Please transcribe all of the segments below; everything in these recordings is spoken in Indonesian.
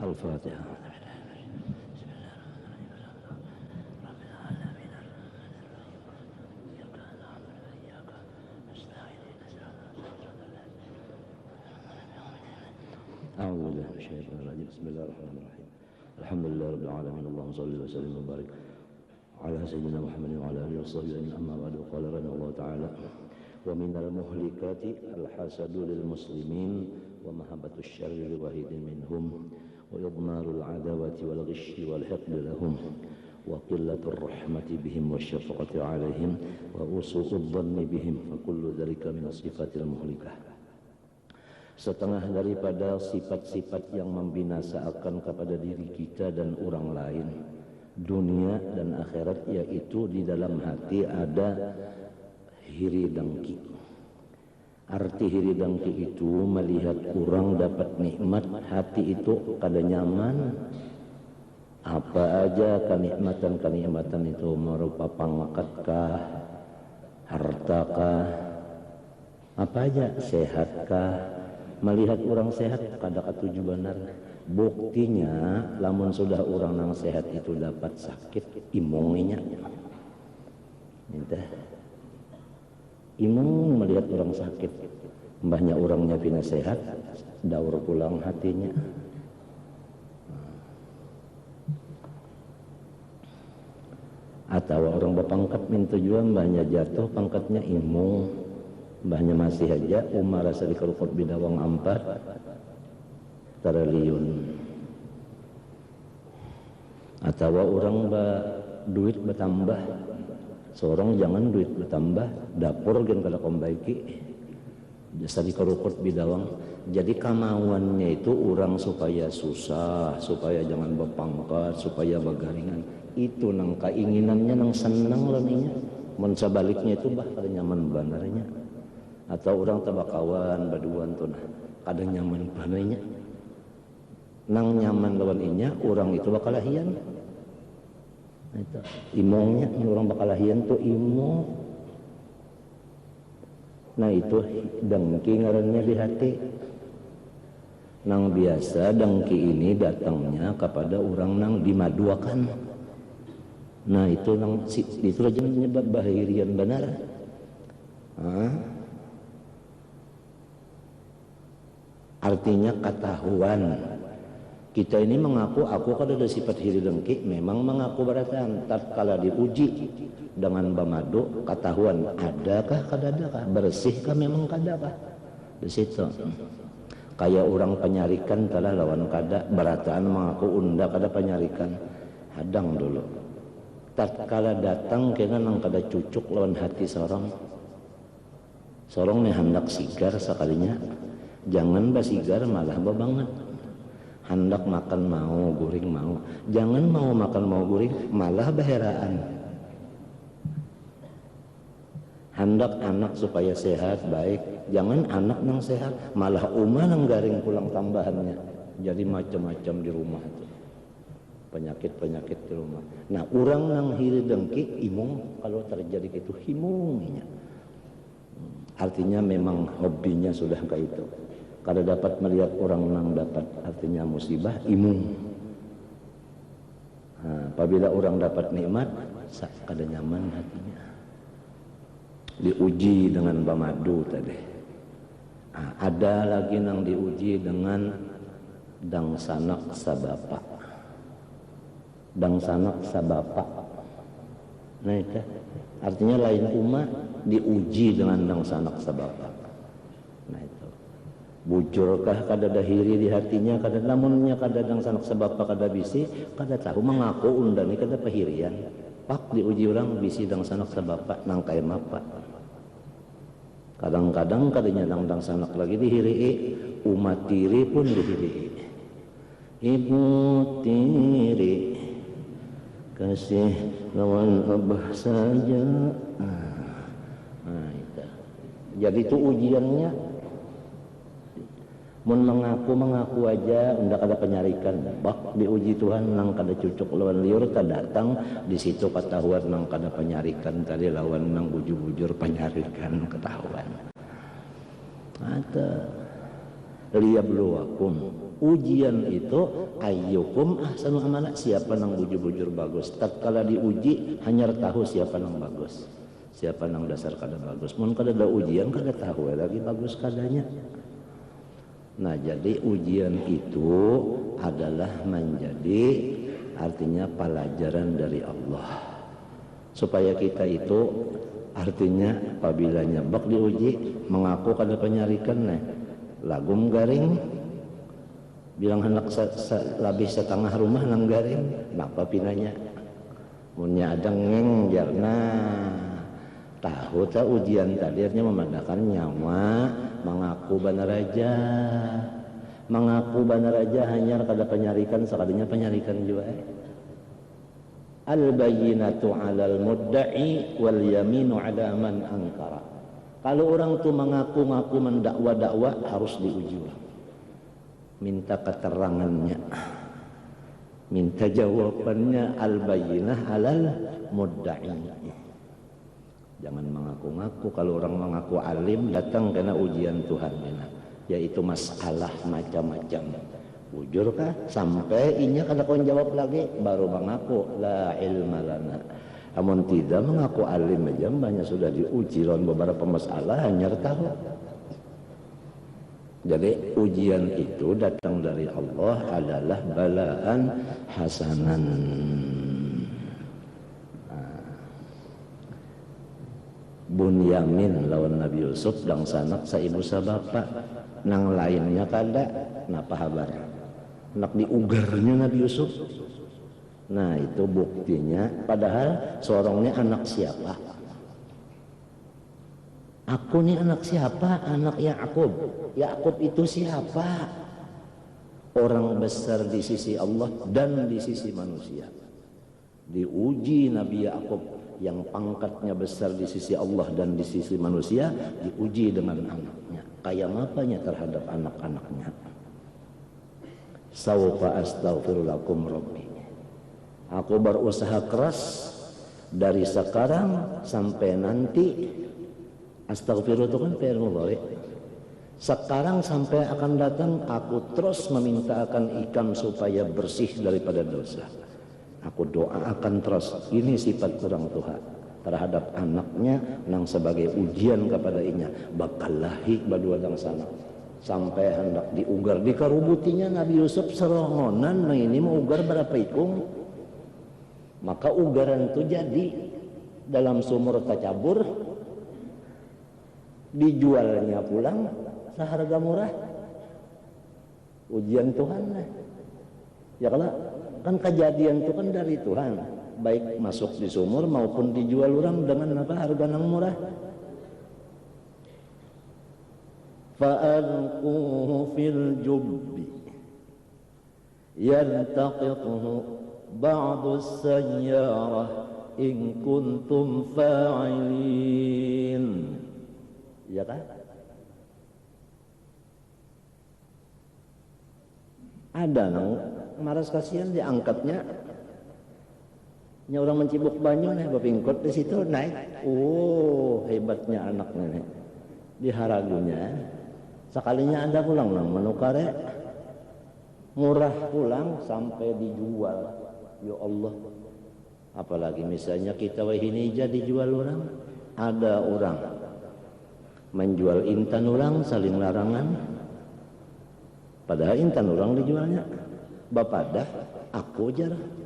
Al-Fatihah. أعوذ بالله من الشيطان الرجيم. بسم الله الرحمن الرحيم. الحمد لله رب العالمين. اللهم صل وسلم وبارك على سيدنا محمد وعلى آله وصحبه أجمعين. أما بعد، قال رحمه الله تعالى: ومن المهلكات الحسد للمسلمين ومحبة الشر لواحد منهم وإضمار العداوة والغش والحقد لهم وقلة الرحمة بهم والشفقة عليهم وسوء الظن بهم، فكل ذلك من الصفات المهلكة. Setengah daripada sifat-sifat yang membinasakan kepada diri kita dan orang lain, dunia dan akhirat, yaitu di dalam hati ada hiri dengki. Arti hiri dengki itu melihat orang dapat nikmat, hati itu kada nyaman. Apa aja kenikmatan-kenikmatan itu, merupa pangkatkah, hartakah, apa aja, sehatkah. Melihat orang sehat kada katuju benar. Buktinya lamun sudah orang nang sehat itu dapat sakit, imongnya minta imong melihat orang sakit. Mbahnya orangnya pina sehat, daur pulang hatinya. Atau orang berpangkat minta juga mbahnya jatuh pangkatnya imong, mbahnya masih aja umar rasa dikerukut bidawang ampat triliun. Atau orang duit bertambah, seorang jangan duit bertambah, dapur gen kada kombaiki jasa dikerukut bidawang. Jadi kemauannya itu orang supaya susah, supaya jangan berpangkat, supaya bagaringan. Itu nang keinginannya, nang senang laninya. Mensabaliknya itu bah kada nyaman bandarnya. Atau orang tabakawan baduan tuh nah kada nyaman bandarnya. Nang nyaman lawan inya, orang itu bakal lahian. Itu imongnya, orang bakal lahian tuh imong. Nah itu dengki ngarannya di hati. Nang biasa dengki ini datangnya kepada orang nang dimaduakan. Nah itu nang itu aja menyebab bahirian benar. Artinya ketahuan. Kita ini mengaku aku kada ada sifat hiri dengki, memang mengaku beratan. Tatkala diuji dengan bamadu, ketahuan adakah kadadakah, bersihkah memang kadakah. Di situ kayak orang penyarikan telah lawan kada, berataan mengaku unda kada penyarikan. Hadang dulu. Tatkala datang kena nang kada cucuk lawan hati seorang nih hendak sigar sekalinya, jangan basigar malah babanget. Hendak makan mau, guring mau, jangan mau makan mau guring malah baheraan. Hendak anak supaya sehat baik, jangan anak nang sehat malah umah nang garing pulang tambahannya. Jadi macam-macam di rumah itu, penyakit-penyakit di rumah. Nah orang nang hiri dengki imong, kalau terjadi itu himungnya, artinya memang hobinya sudah kayak itu. Kada dapat melihat orang nang dapat, artinya musibah imung. Apabila orang dapat nikmat, kada nyaman hatinya. Diuji dengan bamadu tadi. Ada lagi nang diuji dengan dangsanak sabapa. Dangsanak sabapa. Nah itu artinya lain umat diuji dengan dangsanak sabapa. Nah itu bujurkah kada dahiri di hatinya, kada lamunnya kada dangsanak sabapa kada bisi, kada tahu mengaku undani kada pahirian. Pak diuji orang bisi dangsanak sabapa nang kaya mapa. Kadang-kadang kada nyadang dangsanak lagi dihirii, umat tiri pun dihirii. Ibu tiri kasih lawan abah saja. Nah itu. Jadi itu ujiannya. Mun mengaku aja ndak ada penyarikan, bak diuji Tuhan nang kada cucuk lawan liur kada datang di situ ketahuan nang kada penyarikan tadi lawan nang bujur-bujur penyarikan ketahuan. Ada liyabluwakum Ujian itu ayyukum ahsanu amala, siapa nang bujur-bujur bagus. Tatkala diuji hanya tahu siapa nang bagus, siapa nang dasar kada bagus. Mun kada ada ujian kada tahu lagi bagus kadanya. Nah, jadi ujian itu adalah menjadi artinya pelajaran dari Allah. Supaya kita itu artinya apabila nyebak diuji mengaku kada penyarikan lagum garing bilang hendak lebih setengah rumah nang garing napa pinanya munnya ada ngengjarna tahu tak ujian tadi artinya memandangkan nyawa mengaku benar aja hanya kada penyarikan sekadanya penyarikan juga al-bayyinatu 'alal mudda'i wal yaminu 'ala man ankara. Kalau orang tuh mengaku-ngaku mendakwa harus diuji orang. Minta keterangannya, minta jawabannya, al-bayyinah 'alal mudda'i. Jangan mengaku-ngaku. Kalau orang mengaku alim datang kena ujian Tuhan yaitu masalah macam-macam. Bujur kah? Sampai inya kada kau jawab lagi baru mengaku la ilma lana. Amun tidak mengaku alim aja banyak sudah diuji lawan beberapa masalah hanya tahu. Jadi ujian itu datang dari Allah adalah balaan hasanan. Bunyamin lawan Nabi Yusuf dan sanak sa ibu sa bapak nang lainnya kada napa habar nak diugarnya Nabi Yusuf. Nah itu buktinya padahal seorangnya anak siapa? Aku nih anak siapa? Anak Yakub. Yakub itu siapa? Orang besar di sisi Allah dan di sisi manusia. Diuji Nabi Yakub yang pangkatnya besar di sisi Allah dan di sisi manusia, diuji dengan anaknya. Kayak apanya terhadap anak-anaknya. Sawfa astaghfiru lakum rabbi. Aku berusaha keras dari sekarang sampai nanti. Astaghfiru itu kan fi'il mudhari. Sekarang sampai akan datang aku terus meminta akan ikan supaya bersih daripada dosa. Aku doakan terus. Ini sifat orang tua terhadap anaknya yang sebagai ujian kepada inya. Bakal lahir badua dang sana. Sampai hendak diugar dikarubutinya Nabi Yusuf serongonan nah ini mau ugar berapa ikung, maka ugaran itu jadi dalam sumur kacabur dijualnya pulang seharga murah. Ujian Tuhan ya kalau kan kejadian itu kan dari Tuhan, baik masuk di sumur maupun dijual orang dengan apa harga yang murah. فألقوه في الجب يلتقطه بعض السيارة إن كنتم فاعلين. Ya kan? Ada nang maras kasihan diangkatnya. Nya orang mencibuk banyu nih bapingkot di situ naik. Oh, hebatnya anak nenek. Diharagunya sekalinya Anda pulang nang menukare murah pulang sampai dijual. Ya Allah, apalagi misalnya kita ini jadi jual orang, ada orang menjual intan orang saling larangan, padahal intan orang dijualnya bapak dah aku jarang.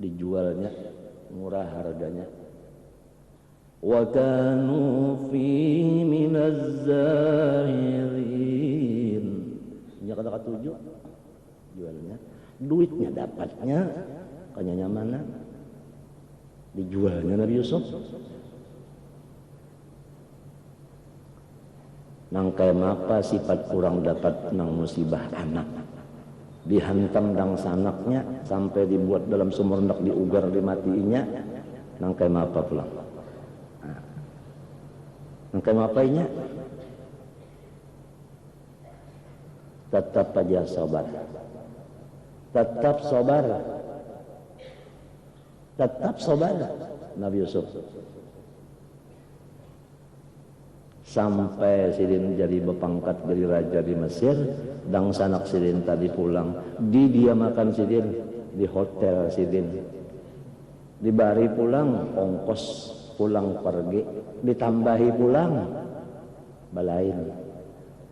dijualnya murah harganya. Wa kanu fihi minaz zahirin. Nya kata ketujuh jualnya, duitnya dapatnya kayaknya mana? Dijualnya Nabi Yusuf. Nang kaya mapa sifat kurang dapat nang musibah anak. Dihantam dang sanaknya sampai dibuat dalam sumur hendak diugar dimatiinya. Nang kaya mapa pulang. Nang kaya mapainya tetap aja sabar. Tetap sabar. Tetap sabar Nabi Yusuf. Sampai sidin jadi berpangkat dari raja di Mesir, dang sanak sidin tadi pulang, dia makan sidin di hotel sidin, dibari pulang ongkos pulang pergi, ditambahi pulang balain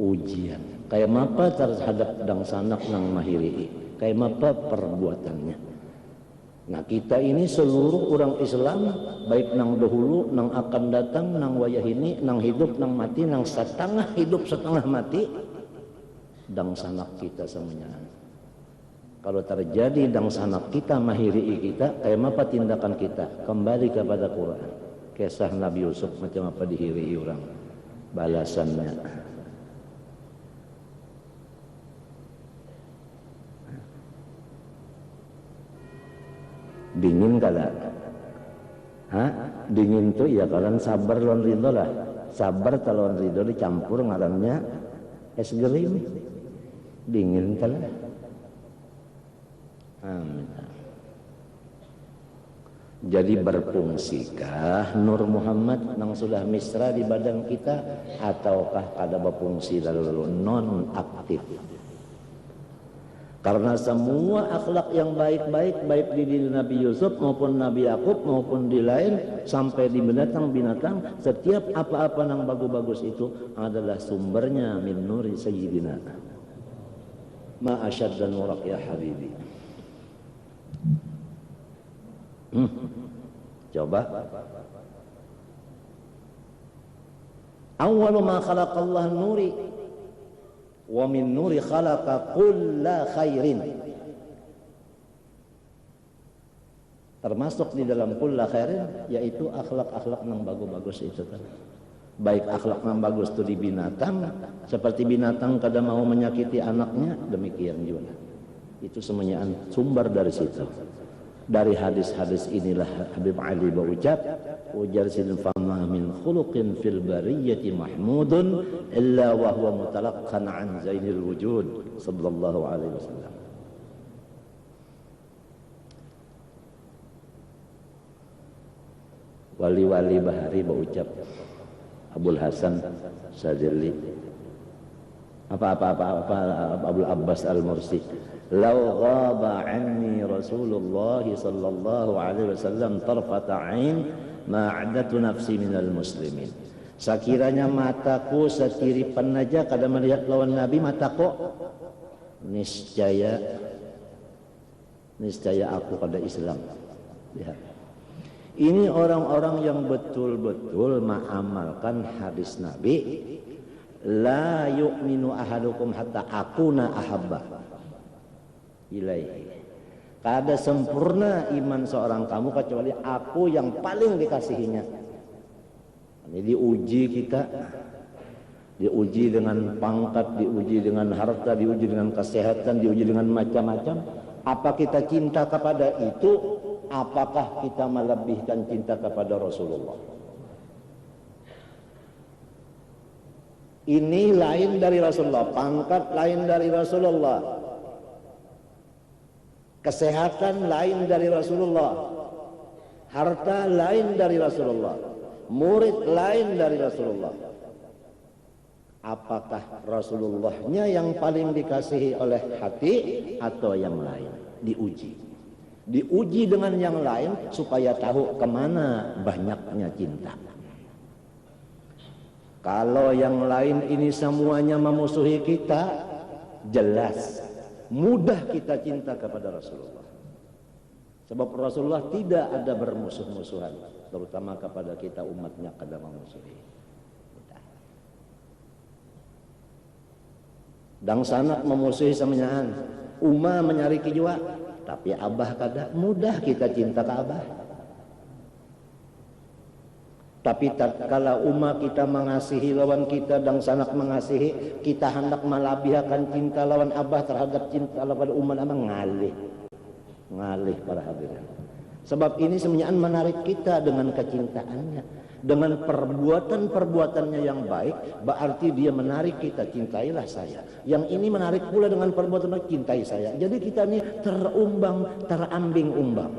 ujian. Kayak mapa terhadap dang sanak nang mahiri, kayak mapa perbuatannya. Nah kita ini seluruh orang Islam, baik nang dahulu, nang akan datang, nang wayah ini, nang hidup, nang mati, nang setengah hidup, setengah mati, dang sanak kita semuanya. Kalau terjadi dang sanak kita, mahiri kita, kayak apa tindakan kita? Kembali kepada Quran. Kisah Nabi Yusuf macam apa dihiri orang. Balasannya. Dingin kada? Dingin tuh ya kalian sabar lawan ridho lah. Sabar lawan ridho dicampur ngarannya es gerim. Dingin kada? Amin. Jadi berfungsikah Nur Muhammad nang sudah misra di badan kita ataukah kada berfungsi lalu non aktif? Karena semua akhlak yang baik-baik, baik di diri Nabi Yusuf maupun Nabi Yakub maupun di lain sampai di binatang-binatang, setiap apa-apa yang bagus-bagus itu adalah sumbernya min nuri sayyidina. Ma asyadda nurak ya habibi. Coba. Awwalu ma khalaqallah nuri. Wa min nuri khalaqa kulla khairin. Termasuk di dalam kulla khairin yaitu akhlak-akhlak yang bagus-bagus itu kan. Baik akhlak yang bagus itu di binatang, seperti binatang kada mau menyakiti anaknya, demikian juga. Itu semuanya sumber dari situ. Dari hadis-hadis inilah Habib Ali berucap, ujar sidin fama min khuluqin fil bariyati mahmudun illa wa huwa mutalaqqan an zainil wujud sallallahu alaihi wasallam. Wali-wali bahari berucap, Abul Hasan Sazili, apa Abul Abbas Al-Mursi, "Lau ghaba anni Rasulullah sallallahu alaihi wasallam tarfata 'ain ma'adatu nafsi minal muslimin." Sekiranya mataku setiripan aja kada melihat lawan Nabi, mataku niscaya aku pada Islam. Lihat. Ini orang-orang yang betul-betul mengamalkan hadis Nabi, la yu'minu ahadukum hatta akuna ahabba ilaihi. Kada sempurna iman seorang kamu kecuali aku yang paling dikasihinya. Ini diuji kita, diuji dengan pangkat, diuji dengan harta, diuji dengan kesehatan, diuji dengan macam-macam. Apa kita cinta kepada itu? Apakah kita melebihkan cinta kepada Rasulullah? Ini lain dari Rasulullah, pangkat lain dari Rasulullah, kesehatan lain dari Rasulullah, harta lain dari Rasulullah, murid lain dari Rasulullah. Apakah Rasulullahnya yang paling dikasihi oleh hati atau yang lain? Diuji dengan yang lain supaya tahu kemana banyaknya cinta. Kalau yang lain ini semuanya memusuhi kita, jelas mudah kita cinta kepada Rasulullah. Sebab Rasulullah tidak ada bermusuh-musuhan, terutama kepada kita umatnya kada memusuhi. Dan sanak memusuhi semenyaan, Uma menyari kijua, tapi abah kada mudah kita cinta ke abah. Tapi tatkala Uma kita mengasihi lawan kita dan sanak mengasihi, kita hendak melabihkan cinta lawan abah terhadap cinta lawan Uma, ngalih para hadirin. Sebab ini semenyaan menarik kita dengan kecintaannya, dengan perbuatan-perbuatannya yang baik, berarti dia menarik kita, cintailah saya. Yang ini menarik pula dengan perbuatan cintai saya. Jadi kita ini terambing-umbang.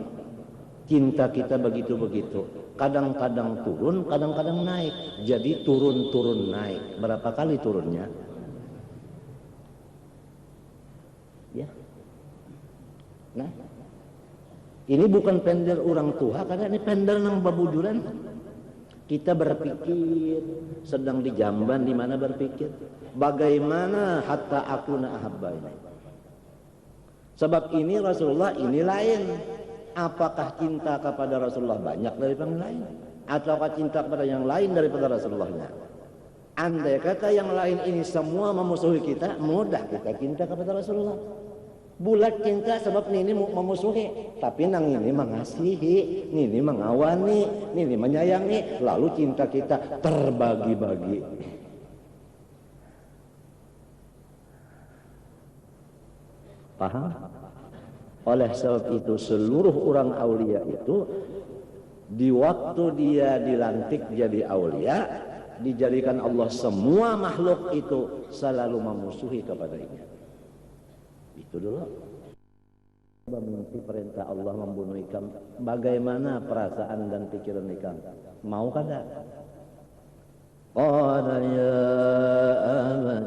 Cinta kita begitu-begitu. Kadang-kadang turun, kadang-kadang naik. Jadi turun-turun naik. Berapa kali turunnya? Ya. Nah, ini bukan pendel orang tua, karena ini pendel nang babujuran. Kita berpikir, sedang di jamban di mana berpikir, bagaimana hatta akuna ahabba ini. Sebab ini Rasulullah ini lain. Apakah cinta kepada Rasulullah banyak daripada yang lain, ataukah cinta kepada yang lain daripada Rasulullahnya? Andai kata yang lain ini semua memusuhi kita, mudah kita cinta kepada Rasulullah. Bulat cinta sebab ini memusuhi, tapi nang ini mengasihi, ini mengawani, ini menyayangi, lalu cinta kita terbagi-bagi. Paham? Oleh sebab itu seluruh orang aulia itu di waktu dia dilantik jadi aulia, dijadikan Allah semua makhluk itu selalu memusuhi kepadanya. Itu dulu. Mengikuti perintah Allah membunuh ikan, bagaimana perasaan dan pikiran ikan? Mau kada? Qala ya abad,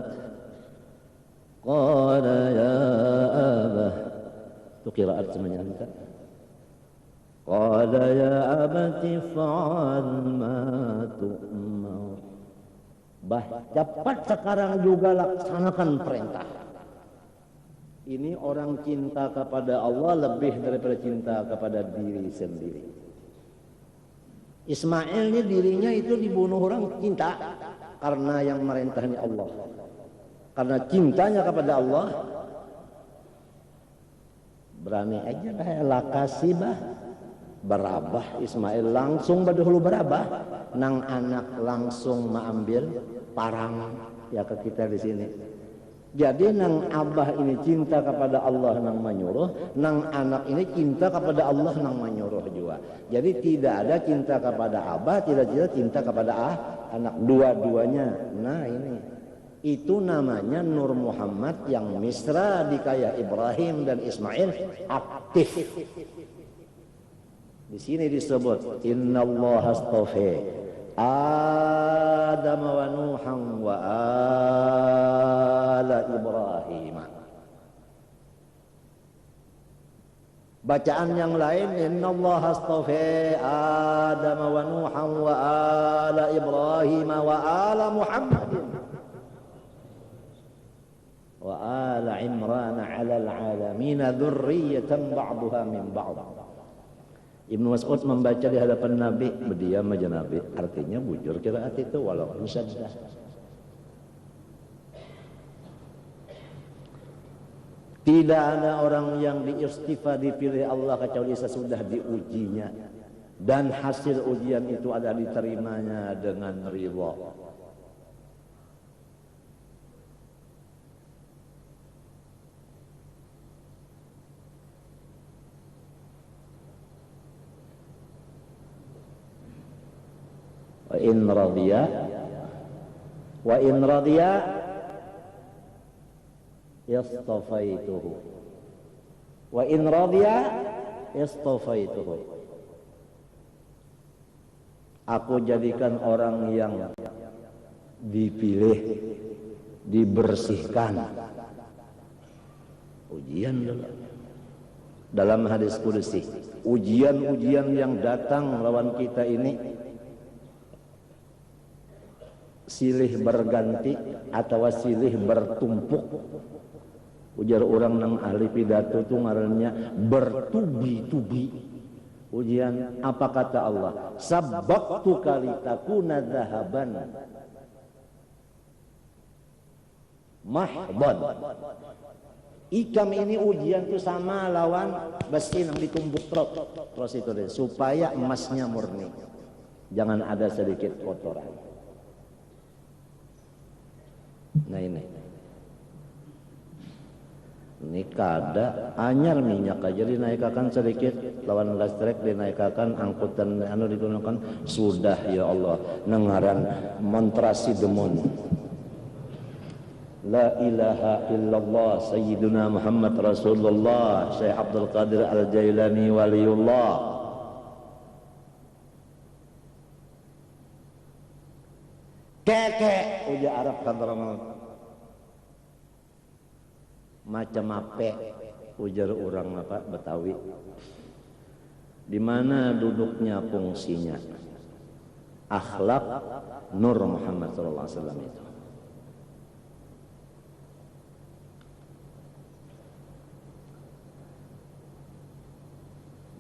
qala ya abah. Itu qiraat semuanya kan? Qala ya abati fa'al ma tu'mar. Cepat sekarang juga laksanakan perintah. Ini orang cinta kepada Allah lebih daripada cinta kepada diri sendiri. Ismail ini dirinya itu dibunuh orang cinta karena yang merintahnya Allah. Karena cintanya kepada Allah, berani aja lah kasih bah berabah. Ismail langsung berdahulu berabah, nang anak langsung mengambil parang ya ke kita di sini. Jadi nang abah ini cinta kepada Allah nang menyuruh, nang anak ini cinta kepada Allah nang menyuruh juga. Jadi tidak ada cinta kepada abah, tidak cinta kepada anak, dua-duanya. Nah ini, itu namanya Nur Muhammad yang misra dikaya Ibrahim dan Ismail aktif. Di sini disebut Innallaha astafa Adam wa Nuhan wa ala Ibrahim. Bacaan yang lain Innallaha astafa Adam wa Nuhan wa ala Ibrahim wa ala Muhammadin wa ala Imran ala al-alamin dzurriyyatan ba'daha min ba'd. Ibnu Mas'ud membaca di hadapan Nabi, berdiam aja Nabi. Artinya bujur qiraat itu walaupun sajdah. Tidak ada orang yang diistifa dipilih Allah kecuali sesudah diujinya, dan hasil ujian itu ada diterimanya dengan ridha. Wa in radiya yastafaituhu wa in radiya yastafaituhu. Aku jadikan orang yang dipilih, dibersihkan. Ujian dulu. Dalam hadis qudsi, ujian-ujian yang datang lawan kita ini silih berganti atau silih bertumpuk, Ujar orang nang ahli pidato itu ngarannya bertubi-tubi. Ujian apa kata Allah? Sabbaqtu kali takuna dhahaban mahdan. Ikam ini ujian tuh sama lawan besi yang ditumbuk terus itu deh, supaya emasnya murni, jangan ada sedikit kotoran. Nah ini kada anyar minyak aja dinaikkan sedikit, lawan listrik dinaikkan, angkutan anu digunakan sudah ya Allah nengaran montrasi demun. La ilaha illallah Sayyiduna Muhammad Rasulullah Syekh Abdul Qadir Al-Jailani Waliullah. Keke uja Arab kadang macam apa ujar orang apa Betawi. Di mana duduknya fungsinya akhlak Nur Muhammad sallallahu alaihi wasallam itu.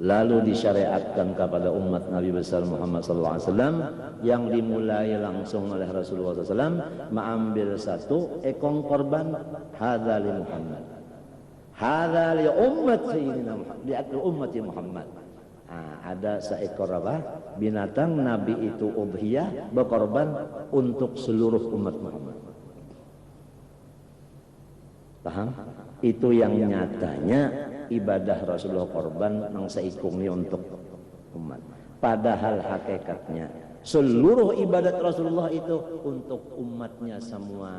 Lalu disyariatkan kepada umat Nabi besar Muhammad sallallahu alaihi wasallam yang dimulai langsung oleh Rasulullah SAW, mengambil satu ekor korban, hadza li Muhammad, hadza li ummat sayyidina Muhammad, li ummati Muhammad. Nah, ada seekor apa? Binatang Nabi itu udhiyah berkorban untuk seluruh umat Muhammad. Paham? Itu yang nyatanya ibadah Rasulullah korban nang seikung ini untuk umat. Padahal hakikatnya seluruh ibadat Rasulullah itu untuk umatnya semua.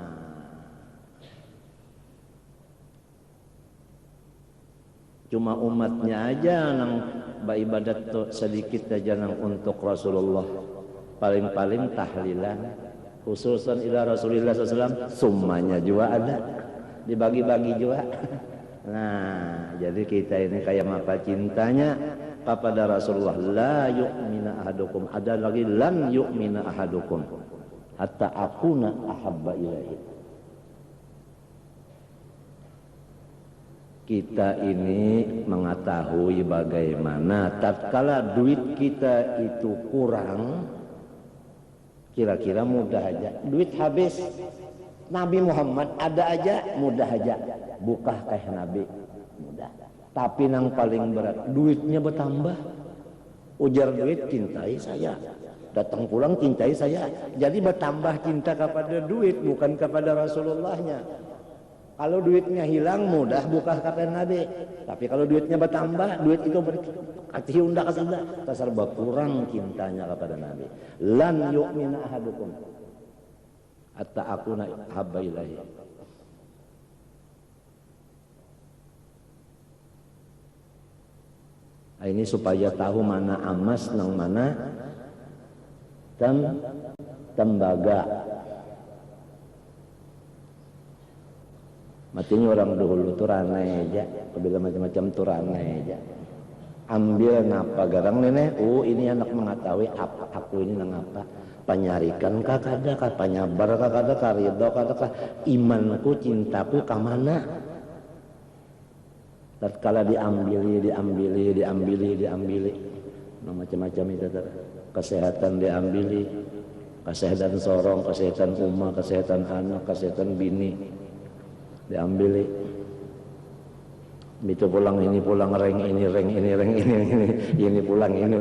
Cuma umatnya aja nang beribadat sedikit aja nang untuk Rasulullah. Paling-paling tahlilan khususan ila Rasulullah SAW, summanya juga ada, dibagi-bagi juga. Nah, jadi kita ini kayak apa cintanya kepada Rasulullah. La yu'mina ahadukum, ada lagi lan yu'mina ahadukum hatta akuna ahabba ilaihi. Kita ini mengetahui bagaimana tatkala duit kita itu kurang, kira-kira mudah aja duit habis. Nabi Muhammad ada aja mudah aja buka kayak Nabi mudah. Tapi yang paling berat duitnya bertambah. Ujar duit cintai saya, datang pulang cintai saya. Jadi bertambah cinta kepada duit bukan kepada Rasulullahnya. Kalau duitnya hilang mudah buka kepada Nabi. Tapi kalau duitnya bertambah, duit itu berkati undak kasih tasar berkurang cintanya kepada Nabi. Lan yu'mina ahadukum hatta akuna habba ilahi. Nah, ini supaya tahu mana amas nang mana tembaga. Matinya orang dulu tuh ranai aja, bila macam-macam tuh ranai aja. Ambil napa garang nenek, ini anak mengetahui apa aku ini nang apa. Panyarikan kakada, panyabar kakada, karido kakada, imanku, cintaku kamana. Tatkala diambili, nah, macam-macam itu kesehatan diambili, kesehatan sorong, kesehatan rumah, kesehatan anak, kesehatan bini diambili. Itu pulang ini pulang reng ini pulang ini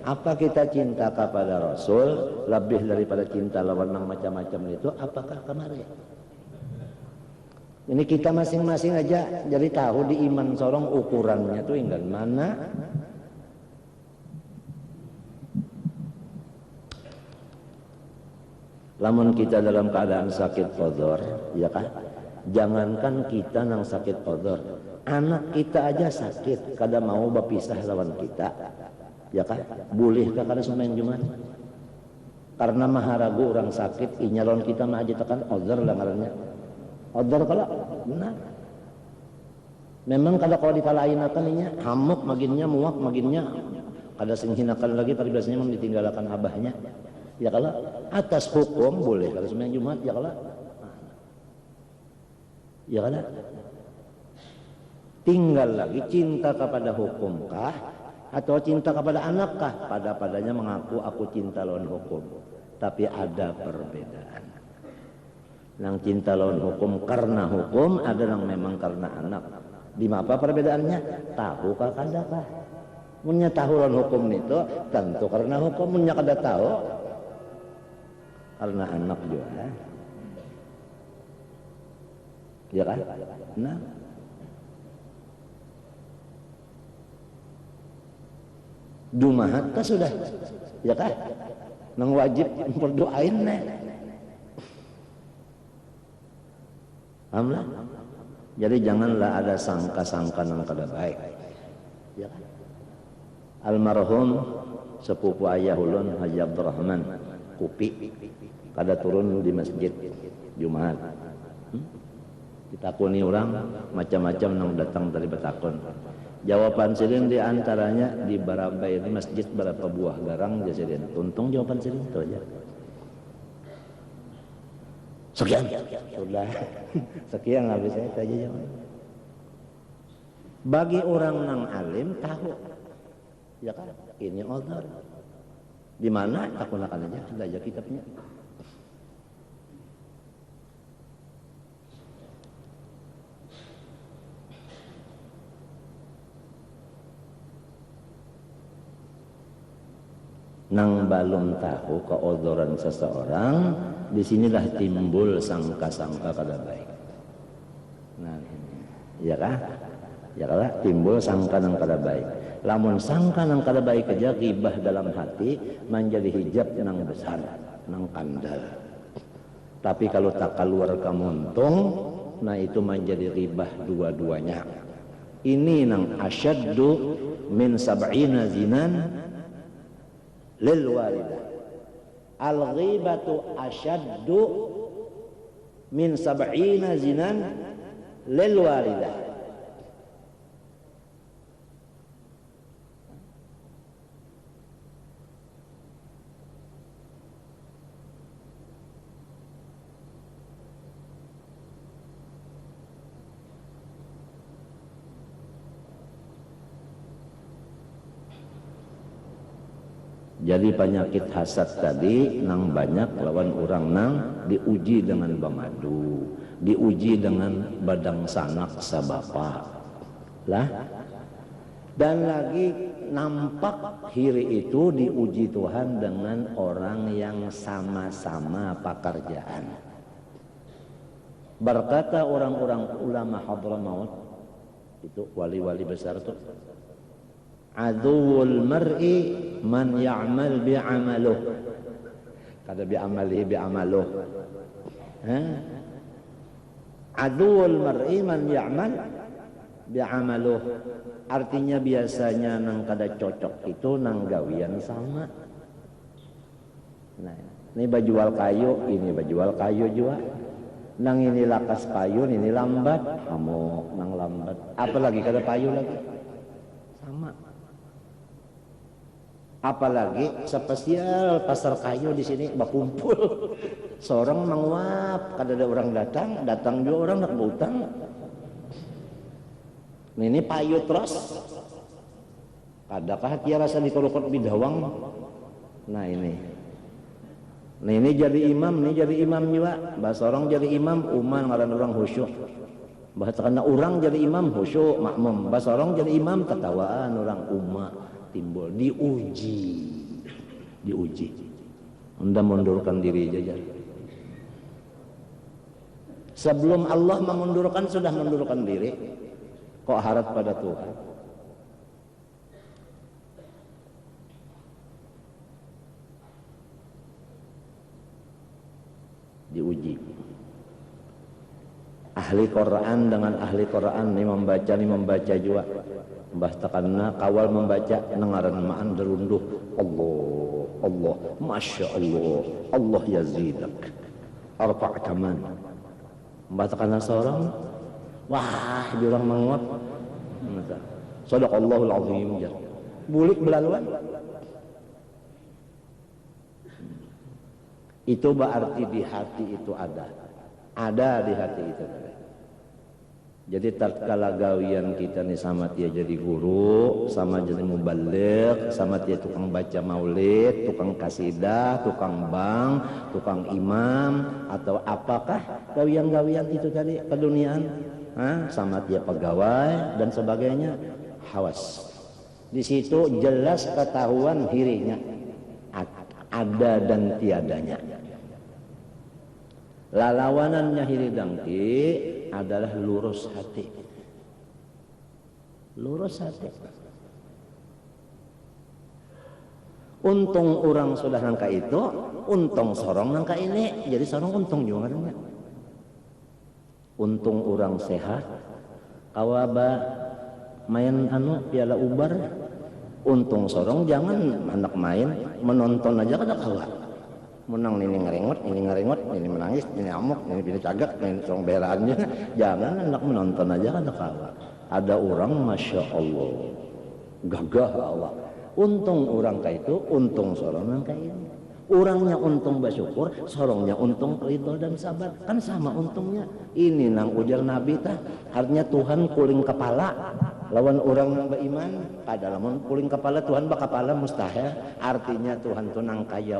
apa kita cinta kepada Rasul lebih daripada cinta lawan yang macam-macam itu? Apakah kemarin ini kita masing-masing aja jadi tahu di iman sorong ukurannya tuh hingga mana. Lamun kita dalam keadaan sakit qadar, ya kan? Jangankan kita nang sakit qadar, anak kita aja sakit, kada mau berpisah lawan kita, ya kan? Boleh kada sembahyang Jumat? Karena maharagu orang sakit, inyalon kita mah aja tekan qadar lah ngarannya. Qadar kala benar. Memang kada kalau dikalainakan inya hamuk maginnya muak maginnya kada sing hinakan lagi tapi biasanya memang ditinggalkan abahnya. Ya kalau atas hukum boleh kada sembahyang Jumat ya kalau Ya kan? Tinggal lagi cinta kepada hukumkah atau cinta kepada anakkah? Pada-padanya mengaku aku cinta lawan hukum. Tapi ada perbedaan. Yang cinta lawan hukum karena hukum, ada yang memang karena anak. Di apa perbedaannya? Tahu kah kada kah? Munya tahu lawan hukum itu tentu karena hukum, munya kada tahu karena anak juga. Ya kan? Nah, dumahat kah sudah? Ya kan? Nang wajib berdoain nih. Pahamlah? Jadi janganlah ada sangka-sangka nang kada baik. Ya kan? Almarhum sepupu ayah ulun Haji Abdurrahman Kupi kada turun di masjid Jumat. Ditakuni orang macam-macam nang datang dari betakun. Jawaban silin di antaranya di Barabai di masjid berapa buah garang jasilin. Tuntung jawaban silin itu aja. Sekian. Sudah. Sekian habis saya aja jawaban. Bagi orang nang alim tahu. Ya kan? Ini order. Di mana? Aku akan aja belajar kitabnya. Nang balum tahu keodoran seseorang, disinilah timbul sangka-sangka kada baik. Nah, ya kah? Ya kah? Timbul sangka nang kada baik. Lamun sangka nang kada baik aja ghibah dalam hati menjadi hijab nang besar, nang kandal. Tapi kalau tak keluar kamuntung, nah itu menjadi ghibah dua-duanya. Ini nang asyaddu min sab'ina zinan lil walidah. Al ghibatu asyaddu min sab'ina zinan lil walidah. Jadi penyakit hasad tadi nang banyak lawan orang nang diuji dengan bamadu, diuji dengan badang sanak sabapa lah. Dan lagi nampak hiri itu diuji Tuhan dengan orang yang sama-sama pekerjaan. Berkata orang-orang ulama Hadramaut, itu wali-wali besar tuh, aduwul mar'i man ya'mal bi'amaluh. Kada bi'amalihi bi'amaluh. Aduwul mar'i man ya'mal bi'amaluh. Artinya biasanya nang kada cocok itu nang gawian sama. Nah, ini bajual kayu, ini bajual kayu juga. Nang ini lakas payu, ini lambat. Kamu nang lambat. Apalagi kada payu lagi. Sama. Apalagi spesial pasar kayu di sini berkumpul. Seorang menguap, kada ada orang datang juga orang nak berutang. Ini payu terus. Kadakah dia rasa dikolokot bidawang? Nah ini jadi imam, ini jadi imam juga. Bahasa orang jadi imam, uman ngaran orang khusyuk. Bahasa karena orang jadi imam khusyuk, makmum. Bahasa orang jadi imam ketawaan orang umat. Timbul diuji Anda mundurkan diri aja. Sebelum Allah memundurkan sudah mundurkan diri, kok harap pada Tuhan. Diuji. Ahli Quran dengan ahli Quran ini membaca juga. Bahkan kawal membaca nengaran ma'an derunduh Allah Masya Allah yazidak arfa' kaman. Bahkan seorang wah jurang menguap sadaqallahul azim bulik belaluan. Itu berarti di hati itu ada di hati itu. Jadi tatkala gawian kita nih sama dia jadi guru, sama jadi mubaligh, sama dia tukang baca maulid, tukang kasidah, tukang bank, tukang imam, atau apakah gawian-gawian itu tadi keduniaan, sama dia pegawai dan sebagainya, hawas. Di situ jelas ketahuan hirinya, ada dan tiadanya. Lalawanannya hiri dangki adalah lurus hati. Lurus hati. Untung orang sudah nangka itu, untung sorong nangka ini, jadi sorong untung juga katanya. Untung orang sehat, kawaba main piala ubar, untung sorong jangan anak main menonton aja kada kalah. Menang ini ngeringot, ini menangis, ini amuk, ini pilih cagak, ini sorong belaannya. Jangan anak menonton aja kada kalah. Ada orang masya Allah, gagah Allah. Untung orang kayak itu, untung sorong kayak ini. Orangnya untung bersyukur, sorongnya untung ridho dan sabar. Kan sama untungnya. Ini nang ujar Nabi tah, artinya Tuhan kuling kepala. Lawan orang yang beriman, pada lamun kuling kepala Tuhan kepala mustahil. Artinya Tuhan itu nang kaya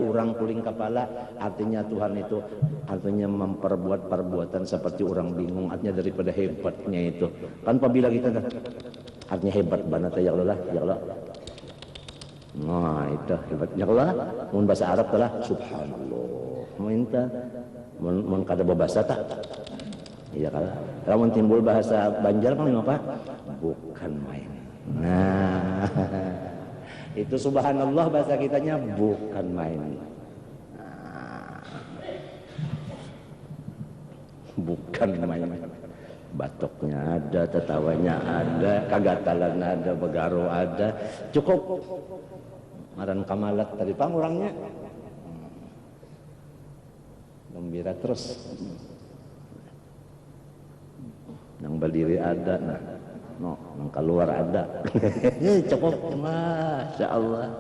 orang kuling kepala. Artinya Tuhan itu artinya memperbuat perbuatan seperti orang bingung. Artinya daripada hebatnya itu. Kan apabila kita artinya hebat banget ya Allah, ya Allah. Nah itu hebat ya Allah. Mun bahasa Arab telah subhanallah. Minta mun kada bahasa tak. Iya kan? Kalau timbul bahasa Banjar kan apa? Bukan main. Nah, itu subhanallah bahasa kitanya bukan main. Nah, bukan main. Batuknya ada, tertawanya ada, kagatalan ada, begaro ada. Cukup. Maran kamalat tadi pang orangnya. Gembira terus. Yang berdiri ada, yang keluar ada. Cukup, masya Allah.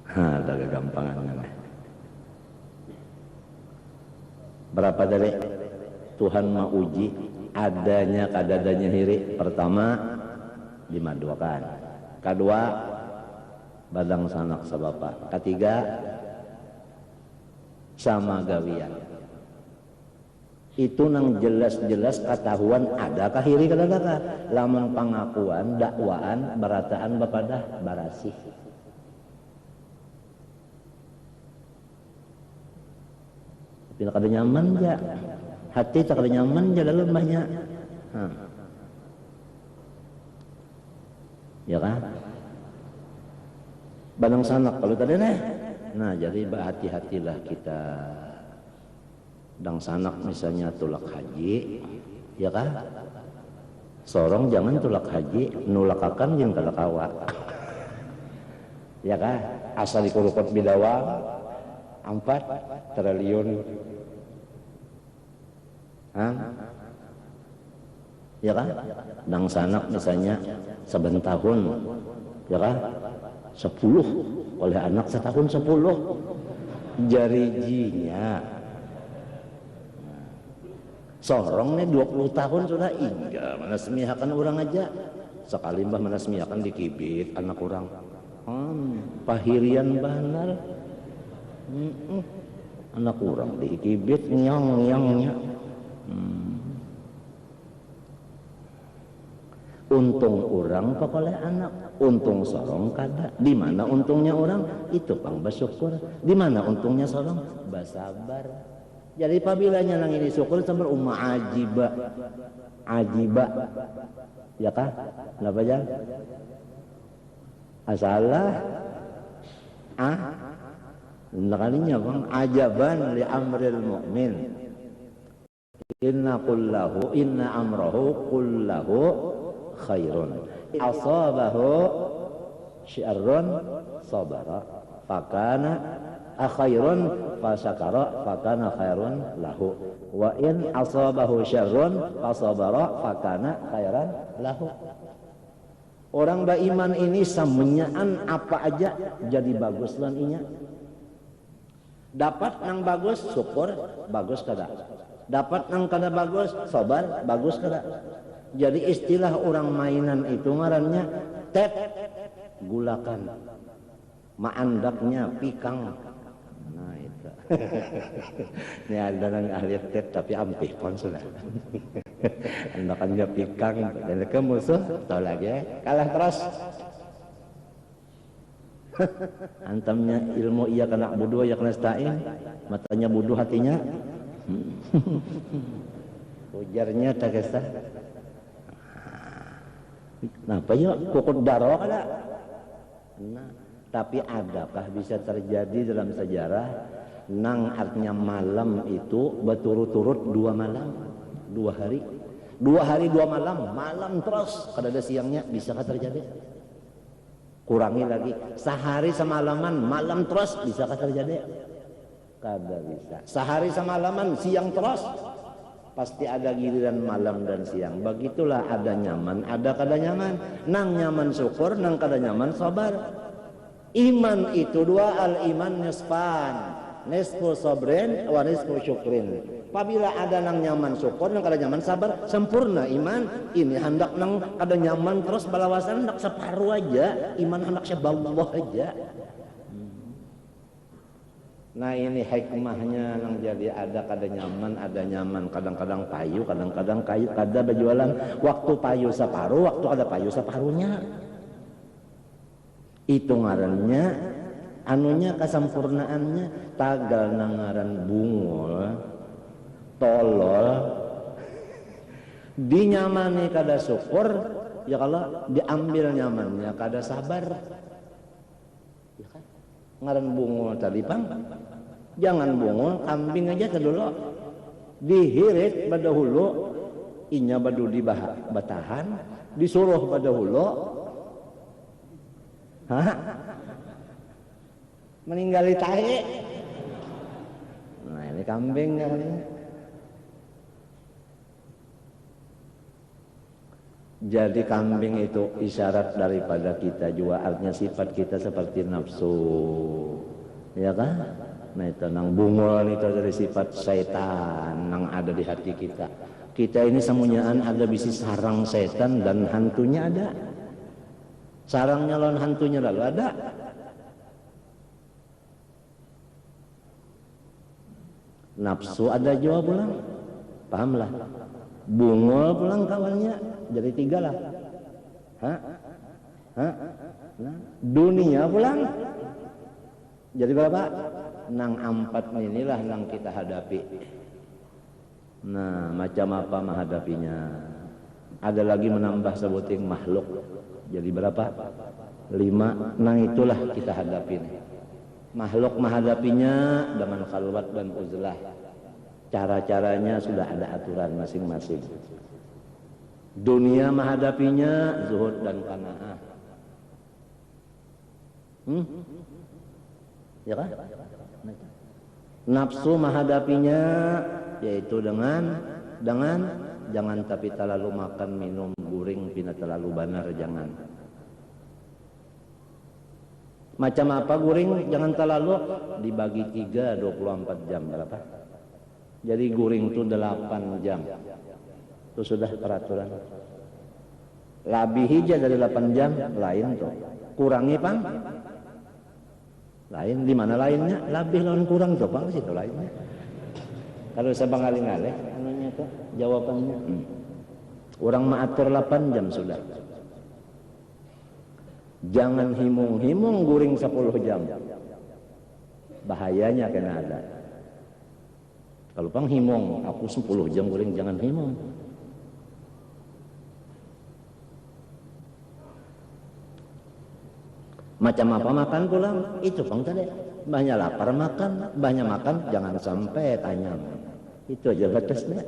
Ada kegampangan. Berapa dari Tuhan mau uji adanya kadadanya hiri. Pertama dimaduakan, kedua badang sanak sabapa, ketiga sama gawian. Itu nang jelas-jelas ketahuan adakah hiri kadadaka. Lamun pengakuan dakwaan barataan bapadah barasih. Tapi kada nyaman ja. Hati tak kada nyaman ja dalam banyak. Ya kan? Badang sanak kalau tadi nah jadi hati-hatilah kita. Dang sanak misalnya tulak haji, ya kan? Sorong jangan tulak haji, nulakakan jeung kalakawa. Ya kan? Asal dikurukot bidawang 4 triliun. Ya kan? Dang sanak misalnya saben tahun, ya kan? 10 oleh anak setahun 10 jarijinya. Sorong nih 20 tahun sudah indah mana semihakan orang aja sekali mbah mana semihakan dikibit anak orang pahirian banar anak orang dikibit nyong untung orang oleh anak, untung sorong kada. Di mana untungnya orang? Itu pang bersyukur. Di mana untungnya sorong? Basabar. Jadi pabilanya nang ini syukur sambil ajiba. Ya kah? Kenapa jang? Asalah. Nakalinya bang ajaban li amril mu'min. Inna amrahu kullahu khairun. Asabahu syarrun sabara fakana khairun fasyakara fakana khairun lahu wa in asabahu syarrun fasabara fakana khairan lahu. Orang beriman ini samenyaan apa aja jadi bagus lan inya. Dapat nang bagus syukur, bagus kada. Dapat nang kada bagus sabar, bagus kada. Jadi istilah orang mainan itu ngarannya tet gulakan. Maandaknya pikang. Nah itu. Ini ada nang ahli tet tapi ampih pon sudah. Andakannya pikang dan ke musuh tahu lagi kalah terus. Antamnya ilmu iya kena budu ya kena stain, matanya budu hatinya. Ujarnya tak kesah. Nah, apa ya kukut daro kada? Nah, tapi adakah bisa terjadi dalam sejarah nang artinya malam itu berturut-turut 2 malam, 2 hari, 2 hari 2 malam, malam terus kada ada siangnya, bisakah terjadi? Kurangi lagi sehari semalaman malam terus bisakah terjadi? Kada bisa. Sehari semalaman siang terus pasti ada giliran malam dan siang. Begitulah ada nyaman, ada kada nyaman. Nang nyaman syukur, nang kada nyaman sabar. Iman itu 2, al iman nisfan. Nisfu sabrin wa nisfu syukrin. Apabila ada nang nyaman syukur, nang kada nyaman sabar, sempurna iman. Ini hendak nang kada nyaman terus balawasan hendak separuh aja, iman hendak seballah aja. Nah ini hikmahnya nang jadi ada kada nyaman, kadang-kadang payu, kadang-kadang kayu, kada berjualan. Waktu payu separuh, waktu ada payu separuhnya. Itu ngarannya anunya kesempurnaannya tagal nangaran bungul tolol dinyamani kada syukur ya kalau diambil nyamannya kada sabar ya kan? Ngaran bungul tadi pang jangan bungul kambing aja dulu dihirit pada hulu inya badu di batahan disuruh pada hulu meninggali tahe. Nah ini kambing kan. Jadi kambing itu isyarat daripada kita juga, artinya sifat kita seperti nafsu, ya kan? Nah itu nang bungul itu dari sifat setan nang ada di hati kita. Kita ini semuanyaan ada bisi sarang setan dan hantunya ada. Sarangnya lawan hantunya lalu ada. Nafsu ada juga pulang, pahamlah. Bungul pulang kawannya, jadi 3 lah. Nah, dunia pulang, jadi berapa? Nang 4 inilah nang kita hadapi. Nah, macam apa menghadapinya? Ada lagi menambah sebuting makhluk, jadi berapa? 5. Nang itulah kita hadapin. Makhluk menghadapinya dengan khalwat dan uzlah. Cara-caranya sudah ada aturan masing-masing. Dunia menghadapinya zuhud dan qanaah. Ya kan? Nafsu menghadapinya yaitu dengan jangan tapi terlalu makan minum guring pina terlalu banar jangan. Macam apa guring jangan terlalu dibagi 3 24 jam berapa? Jadi guring itu 8 jam. Itu sudah peraturan. Lebih hija dari 8 jam lain tuh. Kurangi pang. Lain di mana lainnya? Lebih lawan kurang tuh pang situ lainnya. Kalau saya bangaling-alih anunya tuh jawabannya. Orang maatur 8 jam sudah. Jangan himung-himung guring 10 jam. Bahayanya kena ada. Kalau pang himung, aku 10 jam guring jangan himung. Macam apa makan pulang? Itu pang tadi. Banyak lapar makan, banyak makan jangan sampai tanyang. Itu aja batasnya.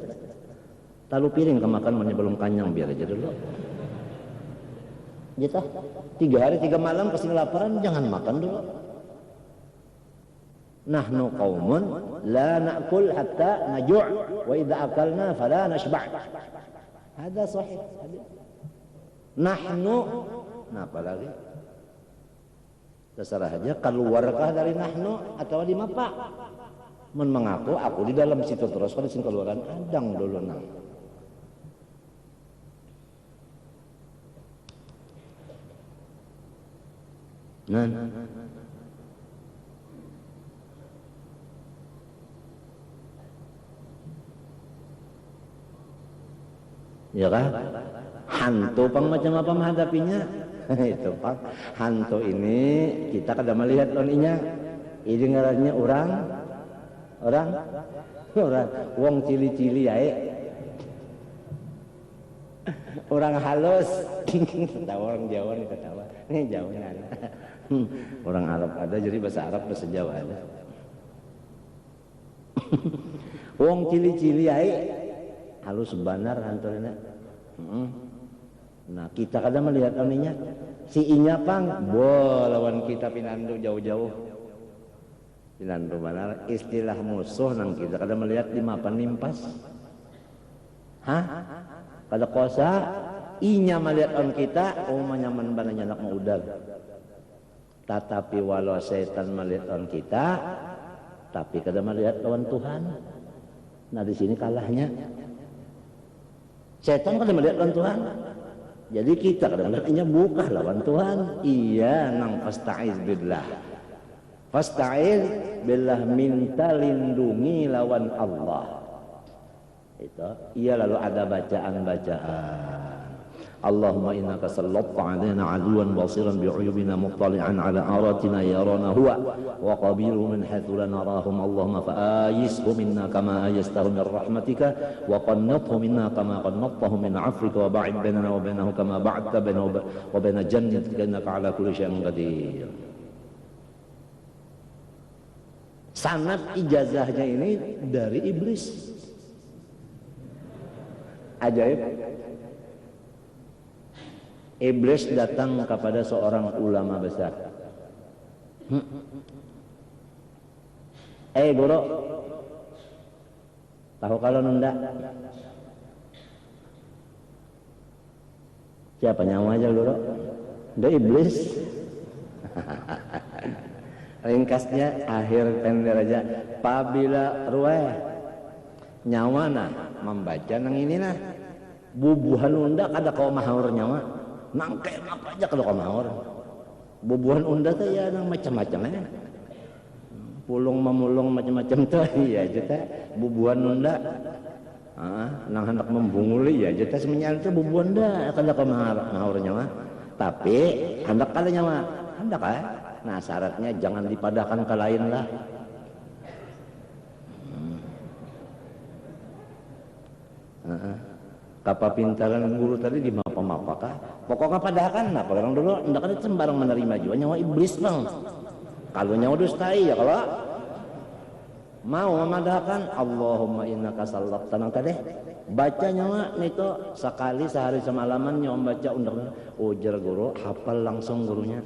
Taruh piring ke makan belum kanyang biar aja dulu. Gitu. 3 hari 3 malam kesini laparan jangan makan dulu. Nahnu qaumun la na'kul hatta naju' wa idza akalna fala nashba'. Ada sahih. Nahnu apa lagi? Terserah aja keluarkah dari nahnu atau di mapa? mun mengaku aku di dalam situ terus kan sing keluaran adang dulu nang. Nah, ya kan? Hantu pang macam apa menghadapinya? Itu pak, hantu ini kita kada melihat loninya. Ini ngarannya orang, wong cili-cili ya. Orang halus, ketawa orang Jawa nih ketawa, ini Jawa ada. Orang Arab ada, jadi bahasa Arab bahasa Jawa ada. Wong cili-cili ya, halus benar hantunya. Nah kita kadang melihat oninya, si inya pang, lawan kita pinandu jauh-jauh. Pinandu mana? Istilah musuh nang kita kadang melihat di mapan nimpas. Hah? Kada kosa, inya melihat on kita, nyaman bananya anak maudal. Tetapi walau setan melihat on kita, tapi kada melihat lawan Tuhan. Nah di sini kalahnya. Setan kada melihat lawan Tuhan. Jadi kita kada melihatnya bukan lawan Tuhan. Iya nang fasta'iz billah. Fasta'iz billah, minta lindungi lawan Allah. Itu iya, lalu ada bacaan-bacaan. Allahumma innaka sallatta alaina aduwan basiran bi'uyubina muttali'an ala aratina yarana huwa wa qabilu min haitsu la narahum. Allahumma fa'ayishu minna kama ayastahu min rahmatika wa qannathu minna kama qannattahu min 'afwika wa ba'id bainana wa bainahu kama ba'adta bainahu wa baina jannatika innaka 'ala kulli syai'in qadir. Sanad ijazahnya ini dari iblis. Ajaib. Iblis datang kepada seorang ulama besar. Guru, tahu kalau nunda? Siapa nyawa aja guru? Udah iblis. Ringkasnya akhir tender aja. Pabila ruweh nyawana membaca nang ini nah bubuhan unda kada kau mahur nyawa nangke apa aja kada kau mahur bubuhan unda tuh ya nang macam-macam pulung memulung macam-macam tuh iya juta bubuhan unda nang hendak membunguli ya juta semenyan tuh bubuhan unda kada kau mahur nyawa tapi hendak kada nyawa hendak nah syaratnya jangan dipadahkan ke lain lah. Kapa pintaran guru tadi di mapa-mapa kah? Pokoknya padahkan nah orang dulu ndak ada sembarang menerima juga nyawa iblis bang. Kalau nyawa dustai ya kalau mau memadahkan Allahumma innaka sallat tanang tadi baca nyawa itu sekali sehari semalaman nyawa baca undang ujar guru hafal langsung gurunya.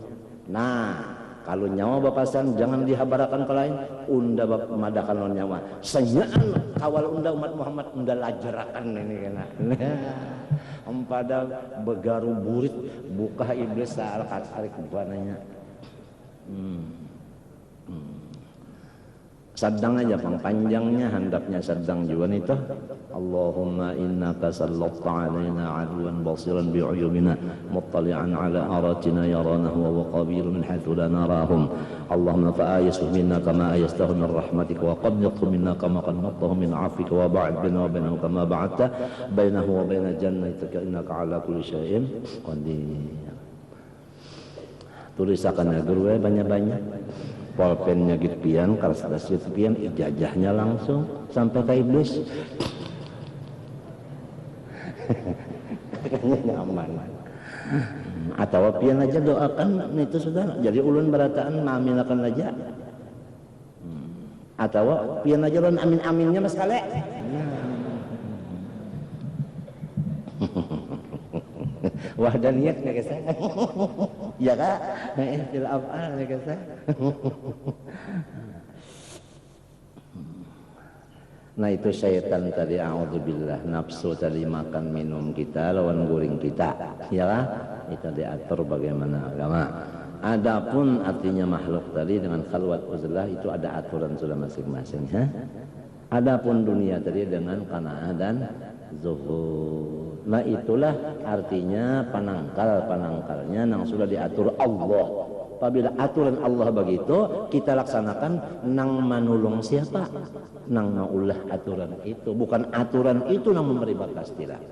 Nah kalau nyawa bapasan jangan dihabarakan ke lain unda memadahkan lawan nyawa senyaan awal unda umat Muhammad unda lajerakan ini kena empada begaru burit buka iblis saal katarik buananya sedang aja panjangnya handapnya sedang juga itu Allahumma innaka sallatta alaina aduwan basiran bi'uyubina muttali'an ala aratina yaranahu wa qabilu min haitsu la narahum Allahumma fa'ayishu minna kama ayastahu min rahmatika wa qannathu minna kama qannattahu min 'afika wa ba'id baina wa bainahu kama ba'adta bainahu wa baina jannatika innaka 'ala kulli syai'in qadir. Tulisakannya guru banyak-banyak pulpennya gitu pian, kertas gitu pian, ijazahnya langsung sampai ke iblis. Kayaknya nyaman. Atau pian aja doakan itu sudah jadi ulun berataan maminakan aja. Atau pian aja ulun amin-aminnya mas kale. Wahdaniyatnya kisah. Ya kak, fil af'al ya kisah. Nah itu syaitan tadi a'udzubillah nafsu tadi makan minum kita lawan guring kita ya kan? Itu diatur bagaimana agama. Adapun artinya makhluk tadi dengan khalwat uzlah itu ada aturan sudah masing-masing. Adapun dunia tadi dengan qanaah dan zuhud. Nah itulah artinya panangkalnya nang sudah diatur Allah. Apabila aturan Allah begitu, kita laksanakan nang manulung siapa? Nang maulah aturan itu. Bukan aturan itu nang memberi bakas tidak.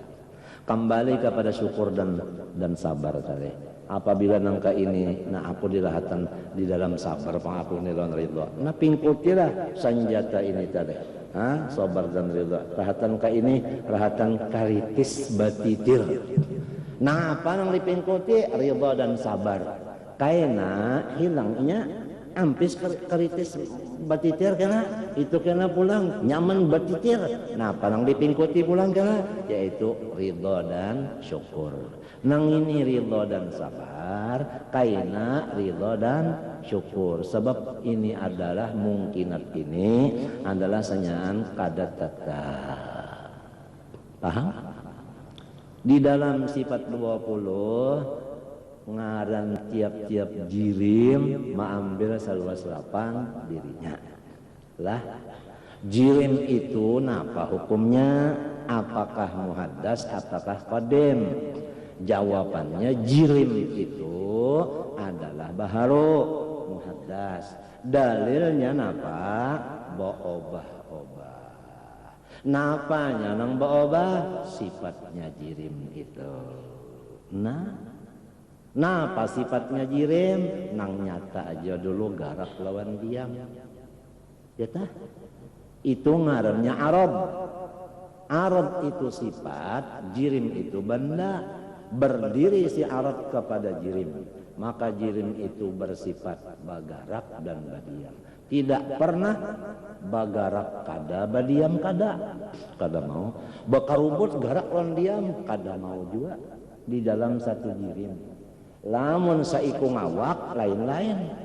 Kembali kepada syukur dan sabar tadi. Apabila nangka ini nah aku dilahatan di dalam sabar pengampun dan ridha. Nah pingkutilah senjata ini tadi. Sabar dan ridha. Rahatan ka ini rahatan karitis batitir. Nah apa nang dipingkuti? Ridha dan sabar. Kaina hilangnya ampis karitis batitir kena itu kena pulang nyaman batitir. Nah apa nang dipingkuti pulang kena yaitu ridha dan syukur. Nang ini ridha dan sabar, kaina ridha dan syukur. Sebab ini adalah mungkinat ini adalah senyaan kadatata. Paham? Di dalam sifat 20 ngaran tiap-tiap jirim mengambil saluas lapang dirinya. Lah, jirim itu napa hukumnya? Apakah muhaddas, apakah qadim? Jawabannya jirim itu adalah baharu muhaddas. Dalilnya napa? Bo'obah-obah. Napanya nang bo'obah? Sifatnya jirim itu. Nah, napa sifatnya jirim? Nang nyata aja dulu garak lawan diam. Ya tah? Itu ngarannya arab. Arab itu sifat, jirim itu benda. Berdiri si arad kepada jirim, maka jirim itu bersifat bagarak dan badiam. Tidak pernah bagarak kada badiam kada mau. Bakarubut garak lawan diam kada mau juga di dalam satu jirim. Lamun saiku ngawak lain-lain.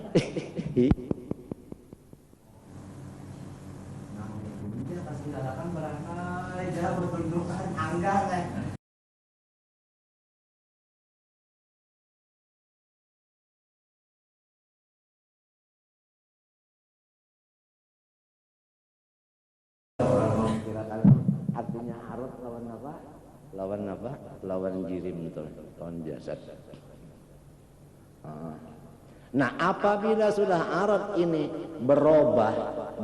Dia pasti katakan barangkali dia berbentukan anggar artinya arut lawan apa? Lawan apa? Lawan jirim itu, lawan jasad. Nah, apabila sudah arut ini berubah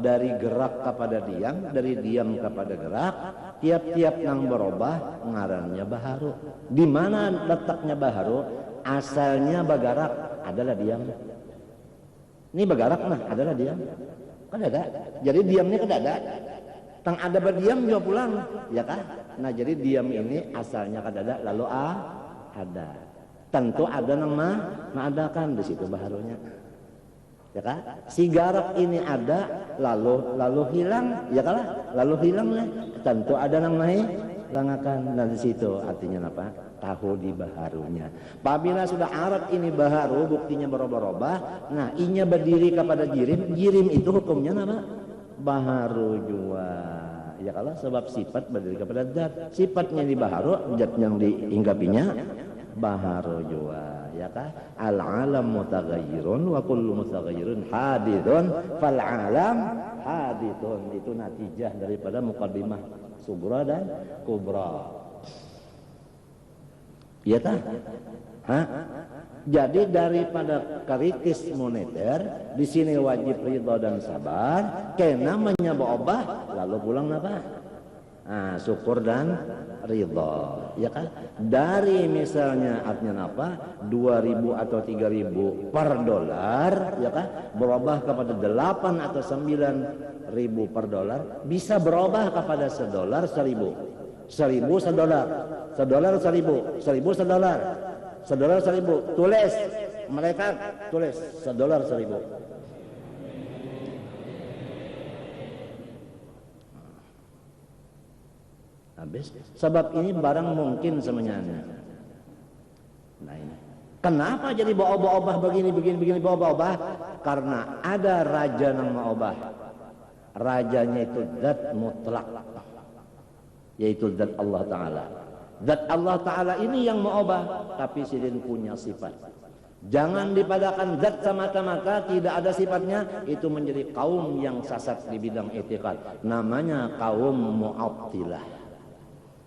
dari gerak kepada diam, dari diam kepada gerak, tiap-tiap yang berubah ngarannya baharu. Di mana letaknya baharu? Asalnya bagarak adalah diam. Ini bagarak nah adalah diam. Kan ada. Jadi diamnya kan ada. Tang ada berdiam juga pulang, ya kan? Nah jadi diam ini asalnya kadada lalu ada. Tentu ada nama mengadakan di situ baharunya, ya kan? Si garak ini ada lalu hilang, ya kan? Lalu hilang lah. Tentu ada nama langakan. Nah di situ artinya apa? Tahu di baharunya. Apabila sudah arat ini baharu, buktinya berubah-ubah. Nah inya berdiri kepada jirim, jirim itu hukumnya apa? Baharu jua. Ya kalau sebab sifat berdiri kepada zat, sifatnya di baharu, zat yang dihinggapinya baharu jua. Ya kan? Al alam mutaghayyirun wa kullu mutaghayyirun hadithun fal alam hadithun. Itu natijah daripada muqaddimah sugra dan kubra. Ya tak? Jadi daripada kritis moneter di sini wajib ridha dan sabar, kena menyabah lalu pulang apa? Syukur dan ridha, ya kan? Dari misalnya artinya apa? 2.000 atau 3.000 per dolar, ya kan? Berubah kepada 8 atau 9.000 per dolar, bisa berubah kepada $1, 1.000, 1.000 $1, $1 1.000, 1.000 $1. $1 1.000, tulis, mereka tulis $1 1.000. Habis. Sebab ini barang mungkin semuanya. Nah ini. Kenapa jadi bawa-bawa begini bawa-bawa? Karena ada raja yang mau obah. Rajanya itu zat mutlak, yaitu zat Allah Ta'ala. Zat Allah Ta'ala ini yang mengubah, tapi sidin punya sifat. Jangan dipadakan zat semata-mata tidak ada sifatnya, itu menjadi kaum yang sesat di bidang i'tiqad. Namanya kaum Mu'attilah.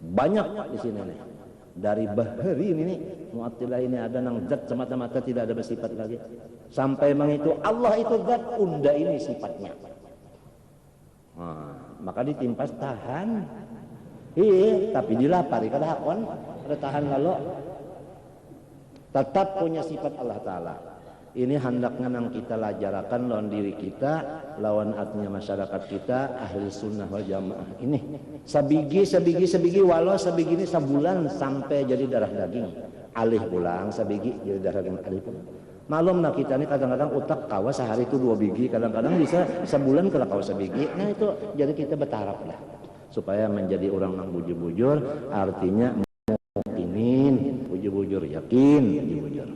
Banyak di sini nih. Dari Bahri ini Mu'attilah ini ada nang zat semata-mata tidak ada bersifat lagi. Sampai mengitu Allah itu zat, unda ini sifatnya. Nah, maka ditimpas tahan. Iya, tapi dilapari kada hakon, ada tahan lalu. Tetap punya sifat Allah Ta'ala. Ini hendaknya nang kita lajarakan lawan diri kita, lawan artinya masyarakat kita, ahli sunnah wal jamaah. Ini sabigi walau sabigi ini sebulan sampai jadi darah daging. Alih pulang sabigi jadi darah daging alih pulang. Malum nah kita ini kadang-kadang utak kawa sehari itu 2 biji, kadang-kadang bisa sebulan kalau kawa sebigi. Nah itu jadi kita bertaraf lah. Supaya menjadi orang yang bujur-bujur, artinya mukminin, bujur-bujur yakin, bujur.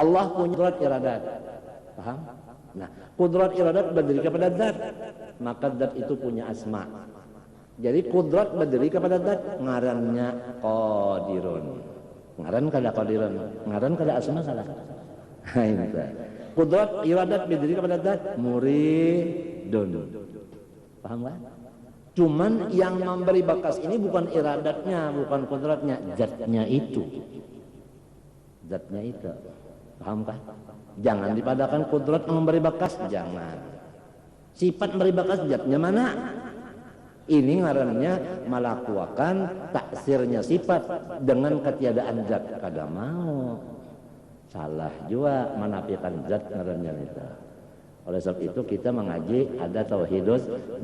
Allah punya kudrat iradat, paham? Nah, kudrat iradat berdiri kepada zat, maka zat itu punya asma. Jadi kudrat berdiri kepada zat, ngarannya qadirun. Ngaran kada qadirun, ngaran kada asma salah. Ini kudrat iradat berdiri kepada zat, muridun. Paham kan? Cuman yang memberi bakas ini bukan iradatnya, bukan kodratnya, zatnya itu. Zatnya itu. Paham kah? Jangan dipadakan kodrat memberi bakas, jangan. Sifat memberi bakas zatnya mana? Ini ngarannya melakukan taksirnya sifat dengan ketiadaan zat. Kada mau. Salah juga menafikan zat ngarannya itu. Oleh sebab itu kita mengaji ada tauhidul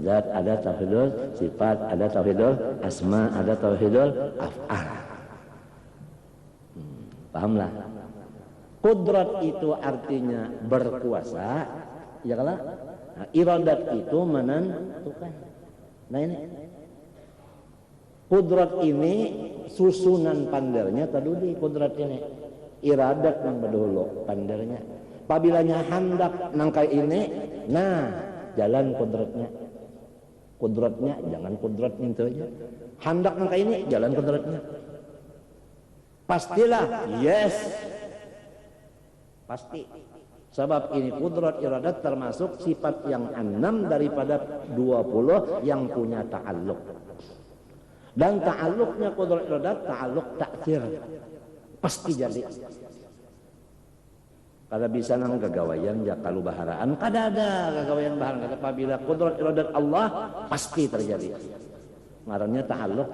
zat, ada tauhidul sifat, ada tauhidul asma, ada tauhidul af'al. Pahamlah? Kudrat itu artinya berkuasa, ya kalau nah, iradat itu menentukan. Nah ini kudrat ini susunan pandernya tadi kudrat ini iradat yang berdahulu pandernya. Apabila hendak nangkai ini, nah jalan kudratnya jangan kudratnya itu aja. Hendak nangkai ini, jalan kudratnya. Pastilah, yes, pasti. Sebab ini kudrat iradat termasuk sifat yang 6 daripada 20 yang punya ta'alluq. Dan ta'alluqnya kudrat iradat, ta'alluq taksir. Pasti jadi. Kada bisa nang gagawayan ya kalau baharaan, kada ada gagawayan baharaan. Kata apabila kudrat iradat Allah pasti terjadi. Ngarannya ta'alluq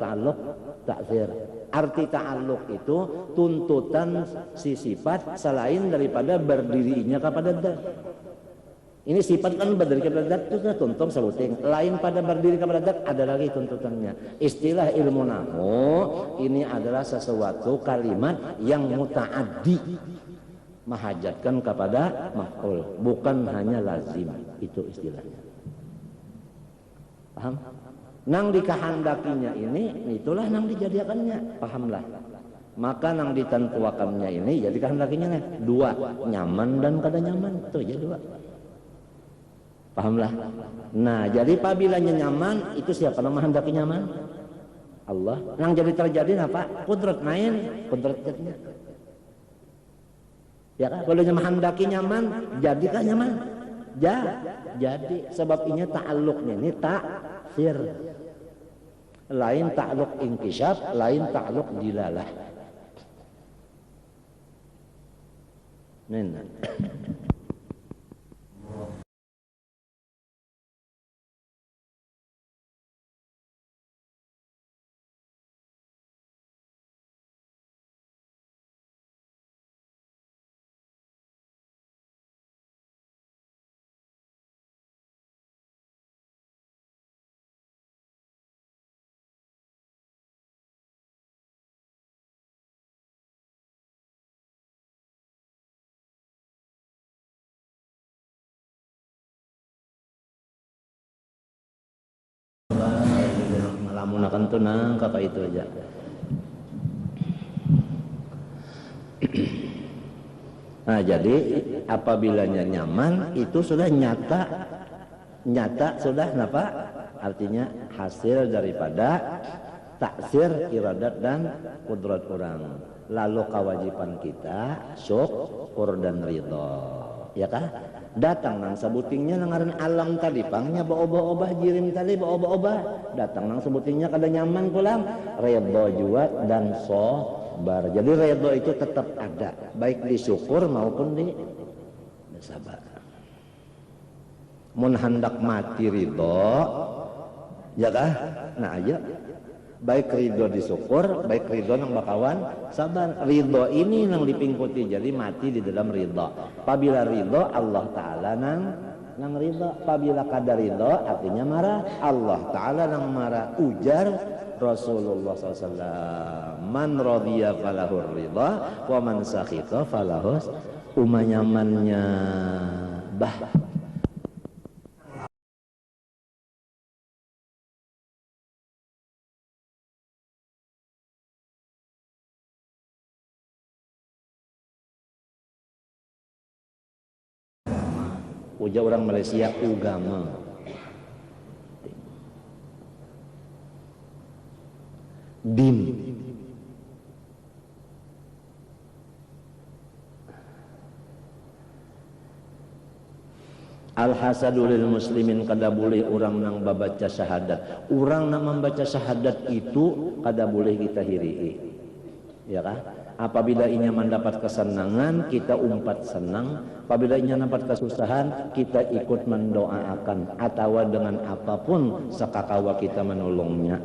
taksir. Arti ta'alluq itu tuntutan si sifat selain daripada berdirinya kepada zat. Ini sifat kan berdiri kepada zat itu sudah tuntung sebuting. Lain pada berdiri kepada zat ada lagi tuntutannya. Istilah ilmu nahwu ini adalah sesuatu kalimat yang muta'addi, mahajatkan kepada maf'ul, bukan hanya lazim. Itu istilahnya. Paham? Nang dikehendakinya ini, itulah nang dijadikannya. Pahamlah. Maka nang ditentuakannya ini, jadi kehendakinya nih, 2, nyaman dan kada nyaman. Itu aja 2. Pahamlah. Nah, jadi pabilanya nyaman, itu siapa nang menghendaki nyaman? Allah. Nang jadi terjadi apa? Kudrat main, kudrat jadinya. Ya kan? Kalau menghendaki nyaman, jadikah nyaman? Jadi. Sebab ini ta'alluqnya ini taksir. Lain ta'alluq inkishaf, lain ta'alluq dilalah. Nah. Ngelamunakan tuh nang kakak itu aja. Nah jadi apabilanya nyaman itu sudah nyata sudah apa? Artinya hasil daripada taksir iradat dan kudrat orang. Lalu kewajiban kita syukur dan ridho, ya kah? Datang nang sebutingnya nangaran alam tadi pangnya bawa-bawa jirim tadi bawa-bawa datang nang sebutingnya kada nyaman pulang ridho juga dan sabar. Jadi ridho itu tetap ada baik di syukur maupun di sabar. Mun hendak mati ridho, ya kah? Nah aja baik ridho di syukur, baik ridho nang bakawan sabar. Ridho ini nang dipingkuti jadi mati di dalam ridho. Apabila ridho Allah Ta'ala nang ridho. Apabila kada ridho artinya marah. Allah Ta'ala nang marah. Ujar Rasulullah SAW, man radhiya falahur ridha wa man sakhita falahus umanyamannya bah. Uja orang Malaysia ugama. Dim. Al-hasadu lil muslimin kada boleh orang nang babaca syahadat. Orang nang membaca syahadat itu kada boleh kita hirii. Ya kah? Apabila inya mendapat kesenangan, kita umpat senang. Apabila inya mendapat kesusahan, kita ikut mendoakan. Atau dengan apapun sekakawa kita menolongnya.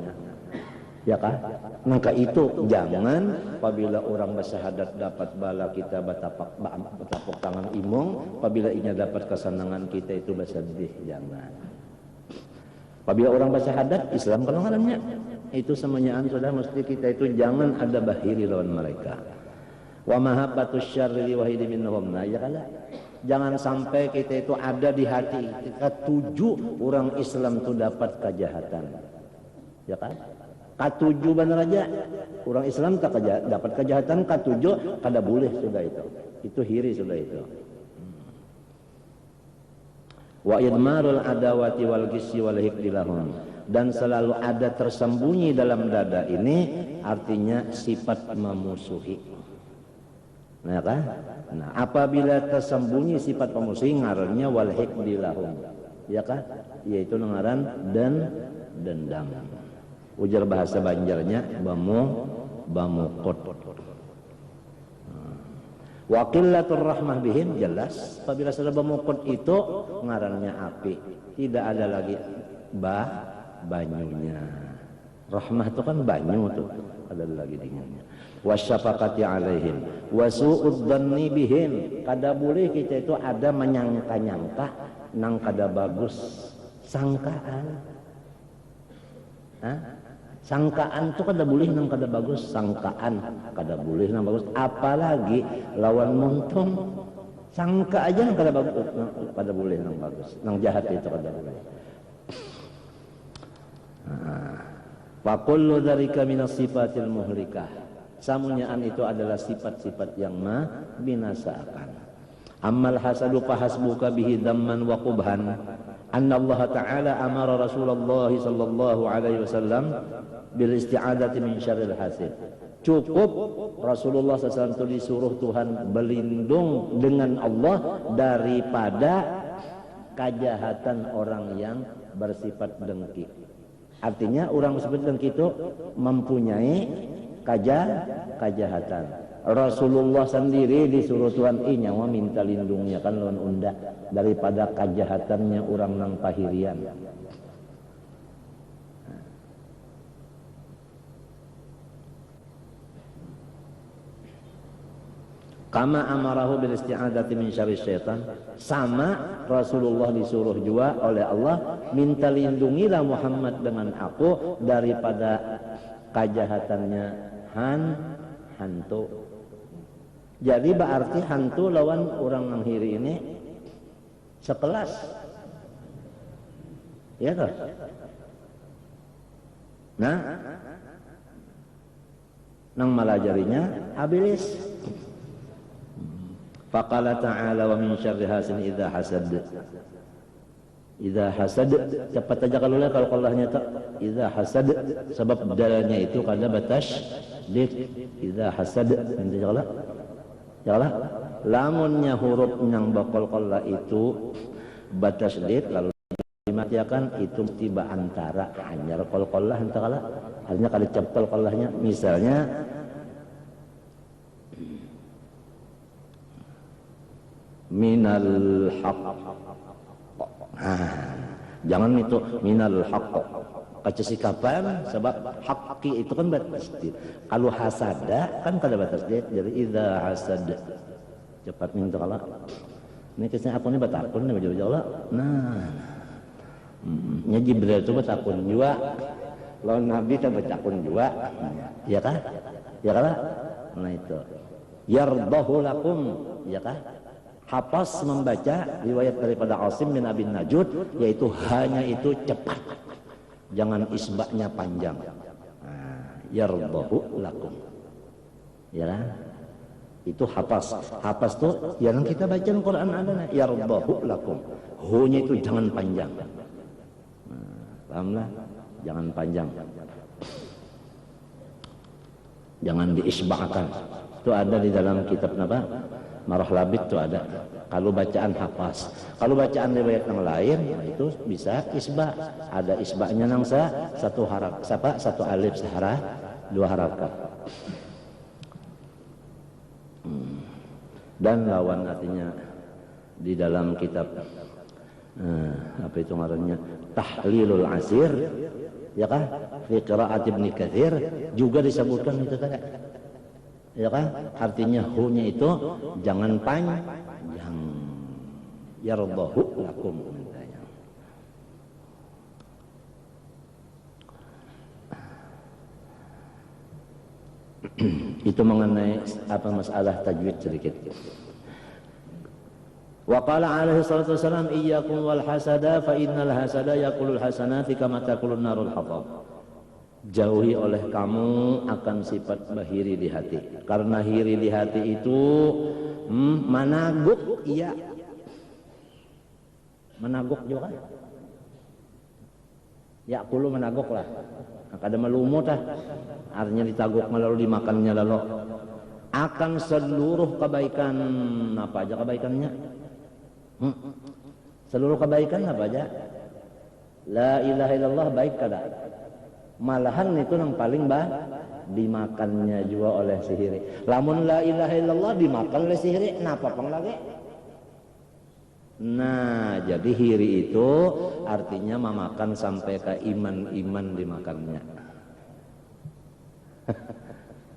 Ya kah? Maka itu jangan apabila orang bersyahadat dapat bala kita bertepuk tangan imong. Apabila inya dapat kesenangan kita itu bersedih. Jangan. Apabila orang bersyahadat, Islam kalau ngarannya. Itu semuanya sudah mesti kita itu jangan ada bahiri lawan mereka. Wa mahabbatus syarri wahidi minhum. Nah, ya kala. Jangan sampai kita itu ada di hati kita tuju orang Islam itu dapat kejahatan. Ya kan? Katuju benar aja. Orang Islam tak dapat kejahatan, katuju kada boleh sudah itu. Itu hiri sudah itu. Wa idmarul adawati wal gisyi wal hikdilahum. Dan selalu ada tersembunyi dalam dada ini artinya sifat memusuhi. Nah, kan? Nah, apabila tersembunyi sifat memusuhi ngarannya wal hikdilahum. Ya kan? Yaitu ngaran dan dendam. Ujar bahasa Banjarnya bamukot. Wa qillatur rahmah bihim jelas. Apabila sudah bamukot itu ngarannya api. Tidak ada lagi banyunya. Rahmah itu kan banyu tuh, ada lagi dinginnya. Wasyafaqati alaihim wasu'ud dhanni bihim. Kada boleh kita itu ada menyangka-nyangka nang kada bagus. Sangkaan. Sangkaan itu kada boleh nang kada bagus. Sangkaan kada boleh nang bagus. Apalagi lawan montong. Sangka aja nang kada bagus, kada boleh nang bagus. Nang jahat itu kada boleh. Wa kullu dzalika minas sifatil muhlikah. Samunyaan itu adalah sifat-sifat yang membinasakan. Ammal hasadu fahasbuka bihi dhamman wa qubhan. Anna Allah Ta'ala amara Rasulullah sallallahu alaihi wasallam bil isti'adati min syarril hasid. Cukup Rasulullah SAW itu disuruh Tuhan berlindung dengan Allah daripada kejahatan orang yang bersifat dengki. Artinya orang bersifat dengki itu mempunyai kejahatan. Rasulullah sendiri disuruh Tuhan nyawa minta lindungnya kan lawan unda daripada kejahatannya orang nang pahirian. Kama amarahu bil isti'adati min syarri syaitan. Sama Rasulullah disuruh juga oleh Allah minta lindungilah Muhammad dengan aku daripada kejahatannya hantu. Jadi berarti hantu lawan orang menghiri ini sekelas. Ya toh? Nah, nang malajarinya iblis. Faqala ta'ala wa min syarri hasin idza hasad. Idza hasad, cepat aja kalau qalahnya tak. Idza hasad, sebab dalnya itu kada batas did. Idza hasad, nanti jala. Jala. Lamunnya huruf yang bakal qalah itu batas did lalu dimatikan, itu tiba antara hanya qalah antara hanya kada cepel qalahnya. Misalnya minal haqq. Jangan itu minal haqq kaca sikapan, sebab haqqi itu kan batas did. Kalau hasada kan kada batas did, jadi idza hasad cepat minta kala. Ini kisah aku ini batakun nih jauh-jauh. Nah, nya Jibril itu batakun juga, lawan Nabi itu batakun juga, ya kan? Ya kan? Nah itu yardahu lakum, ya kan? Hafaz membaca riwayat daripada Asim bin Abi Najud, yaitu hanya itu cepat, jangan isbaknya panjang. Yardahu lakum, ya kan? Itu hafaz. Hafaz tuh yang kita baca di Quran ada yardahu lakum. Hu-nya itu jangan panjang. Pahamlah? Jangan panjang. Jangan diisbahkan. Itu ada di dalam kitab apa? Marah Labid itu ada. Kalau bacaan hafaz. Kalau bacaan riwayat yang lain, itu bisa isbah. Ada isbahnya nangsa satu harap, satu alif sehara, dua harakat. Dan lawan artinya di dalam kitab apa itu ngarannya Tahlilul Asir, ya kan, fi qiraat Ibnu Katsir juga disebutkan itu tadi, ya kan, artinya hu-nya itu jangan panjang, yardahu lakum. Itu mengenai apa masalah tajwid sedikit. Wa qala alaihi salatu wasalam iyyakum wal hasada fa innal hasada yaqulul hasanati kama taqulun narul hatab. Jauhi oleh kamu akan sifat bahiri di hati, karena hiri di hati itu menaguk, iya menaguk juga kan? Ya kulu menaguk lah, kada melumut lah, artinya ditaguk lalu dimakannya lalu akan seluruh kebaikan. Apa aja kebaikannya? Seluruh kebaikan apa aja? La ilaha illallah baik kada? Malahan itu yang paling dimakannya juga oleh sihiri. Lamun la ilaha illallah dimakan oleh sihiri, napa pang lagi? Nah, jadi hiri itu artinya memakan sampai ke iman-iman dimakannya.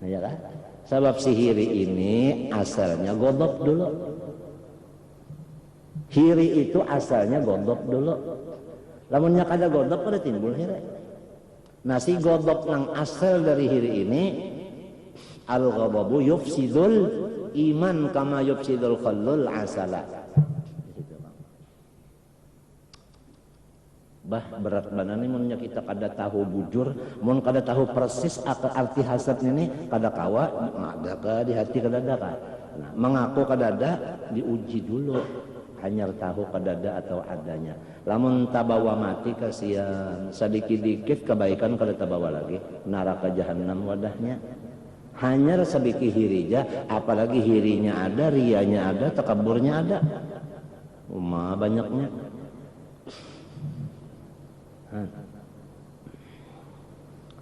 Nah, ya kan? Sebab si hiri ini asalnya godop dulu. Hiri itu asalnya godop dulu. Lamunnya kada godop pada timbul hiri. Nah, si godop yang asal dari hiri ini al-ghadabu yufsidul iman kama yufsidul khallul asala. Bah berat badan ini munnya kita kada tahu bujur, mun kada tahu persis arti hasad ini kada kawa, ada ke di hati kada ada kan. Nah, mengaku kada ada diuji dulu, hanya tahu kada ada atau adanya. Lamun tabawa mati kasihan, sedikit-dikit kebaikan kada tabawa lagi, neraka jahanam wadahnya. Hanya sedikit hirija, apalagi hirinya ada, rianya ada, takaburnya ada. Banyaknya.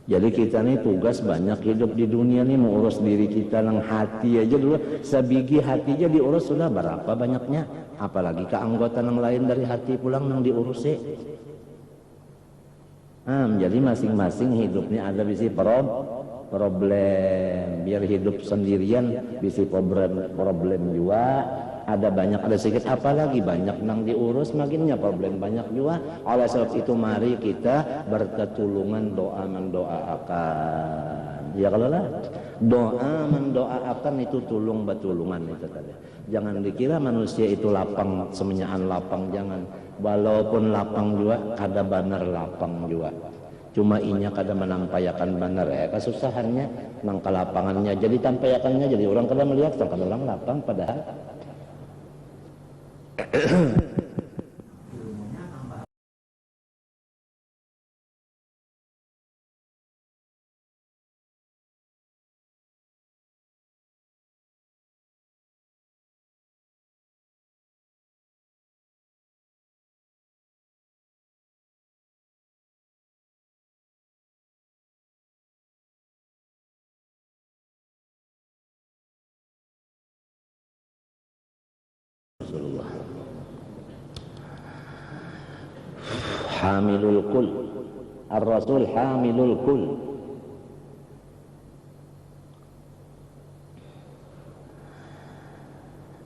Jadi kita nih tugas banyak hidup di dunia nih, mengurus diri kita nang hati aja dulu, sebiji hati aja diurus sudah berapa banyaknya, apalagi ke anggota yang lain dari hati pulang nang diurusi. Jadi masing-masing hidupnya ada bisi problem, biar hidup sendirian bisi problem juga. Ada banyak, ada sedikit, apalagi banyak nang diurus makinnya problem banyak juga. Oleh sebab itu mari kita bertetulungan doa mendoakan. Ya kalau lah doa mendoakan itu tulung betulungan itu tadi. Jangan dikira manusia itu lapang semenyaan lapang, jangan. Walaupun lapang juga kada benar lapang juga. Cuma inya kada menampayakan benar kesusahannya nang kelapangannya. Jadi tampayakannya jadi orang kada melihat kan orang lapang padahal hamilul kul. Ar-Rasul hamilul kul.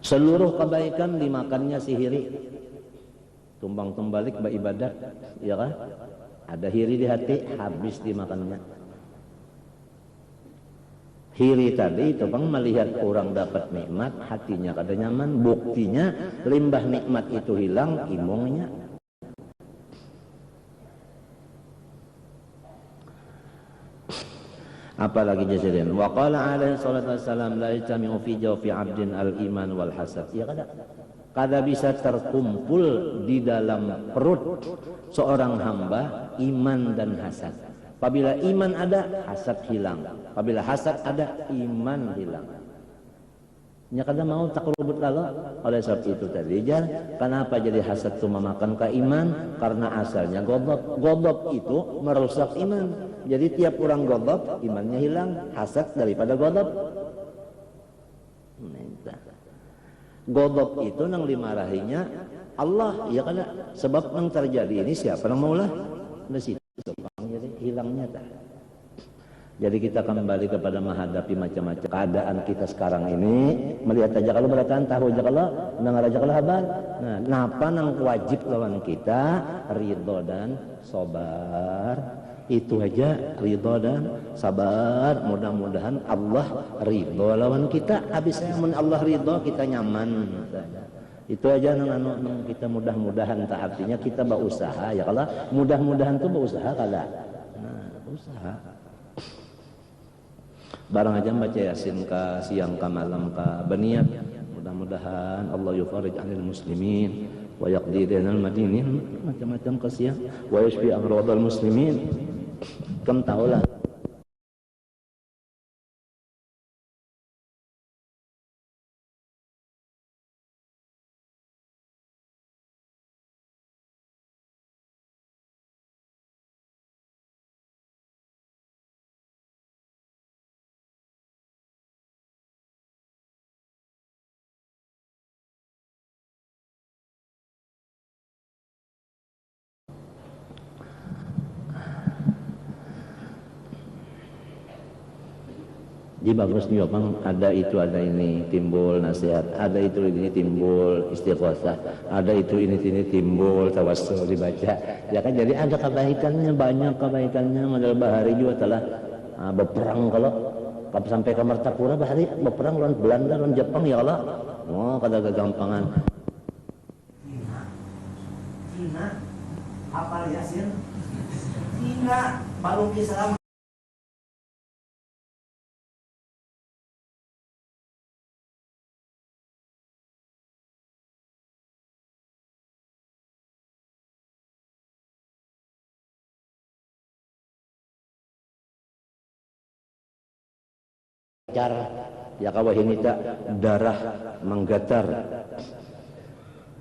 Seluruh kebaikan dimakannya si hiri. Tumbang tumbalik beribadat, ya kan? Ada hiri di hati, habis dimakannya. Hiri tadi itu bang melihat orang dapat nikmat, hatinya kada nyaman. Buktinya limbah nikmat itu hilang, imongnya. Apalagi jadian. Wa qala alaihi salatu wassalam la yajtami'u fi jawfi 'abdin al-iman wal hasad. Ya kada bisa terkumpul di dalam perut seorang hamba iman dan hasad. Apabila iman ada, hasad hilang. Apabila hasad ada, iman hilang. Nya kada mau takrubut lalu. Oleh sebab itu tadi jar, kenapa jadi hasad itu memakan ke iman? Karena asalnya godop. Godop itu merusak iman. Jadi tiap orang godop, imannya hilang. Hasad daripada godop. Godop itu nang dimarahinya Allah, ya kan? Sebab nang terjadi ini siapa nang maulah? Di situ jadi hilangnya tak. Jadi kita kembali kepada menghadapi macam-macam keadaan kita sekarang ini, melihat aja kalau beratan tahu aja kalau dengar aja kalau habar. Nah, napa nang wajib lawan kita ridho dan sabar. Itu aja, ridho dan sabar. Mudah-mudahan Allah ridho lawan kita. Habisnya Allah ridho kita nyaman. Itu aja nang kita mudah-mudahan tak artinya kita berusaha ya kalau mudah-mudahan tuh berusaha kada. Nah, usaha. Barang aja baca Yasin ka siang ka malam ka berniat mudah-mudahan Allah yufarij 'anil muslimin wa yaqdi dainal madinin macam-macam ka siang wa yashfi amradal muslimin. Kamu tahulah jadi bagus nih bang, ada itu ada ini timbul nasihat, ada itu ini timbul istighosah, ada itu ini timbul tawassul dibaca, ya kan jadi ada kebaikannya banyak kebaikannya. Modal bahari juga telah berperang kalau sampai ke Martapura bahari berperang lawan Belanda lawan Jepang ya Allah, oh kada kegampangan. Cina, apa Yasin? Cina, baru Islam. Ya kawahinita darah menggetar,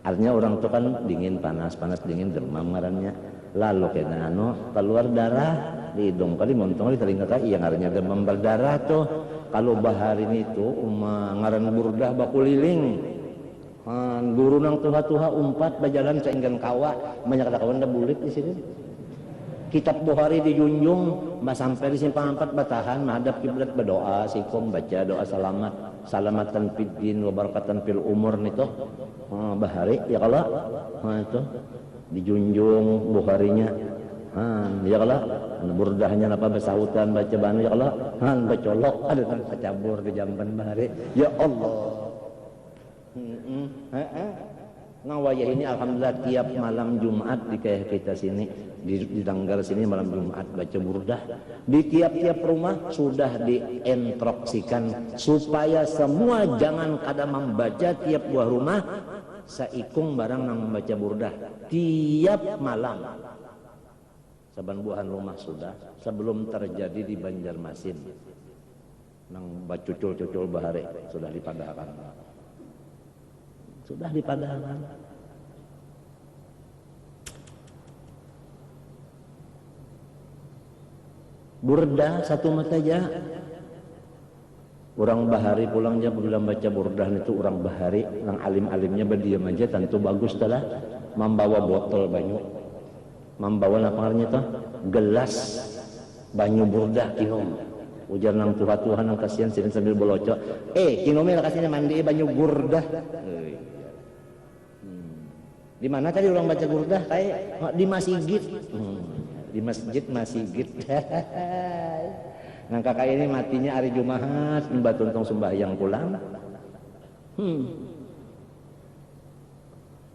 artinya orang itu kan dingin panas dingin demam ngarannya, lalu kena keluar darah di hidung kali montong di telinga kaki yang artinya demam berdarah tuh. Kalau baharin itu ngaran burdah bakuliling guru nang tuha-tuha umpat bajalan sainggan kawa banyak kawan dah bulit di sini. Kitab Bukhari dijunjung, sampai di simpang 4 batahan, menghadap kiblat berdoa, sikum baca doa selamat, salamatan fid din wa barakatan fil umur nito. Bahari ya kalau itu dijunjung Bukharinya. Ya kalau burdahnya apa besautan baca banu ya kalau bacolok ada kan kacabur di jamban bahari. Ya Allah. Ngawayah ini alhamdulillah tiap malam Jumat di kayak kita sini di Tanggar sini malam Jumat baca burdah di tiap-tiap rumah sudah dientroksikan supaya semua jangan kada membaca tiap buah rumah saikung barang nang membaca burdah tiap malam. Saban buahan rumah sudah sebelum terjadi di Banjarmasin nang bacucul-cucul bahare sudah dipadahkan. Sudah dipadahkan. Burdah satu mata aja. Orang bahari pulangnya belum baca burdah itu orang bahari, orang alim-alimnya berdiam aja tentu bagus telah membawa botol banyak. membawa napangarnya tuh gelas banyu burdah kinom ujar nang Tuhan nang kasihan sini sambil bolocok kinomnya lah kasihnya mandi banyu burdah. Di mana tadi orang baca burdah? Kayak di masjid. Di masjid. Nah kakak ini matinya hari Jumat, mbak tuntung sembahyang pulang.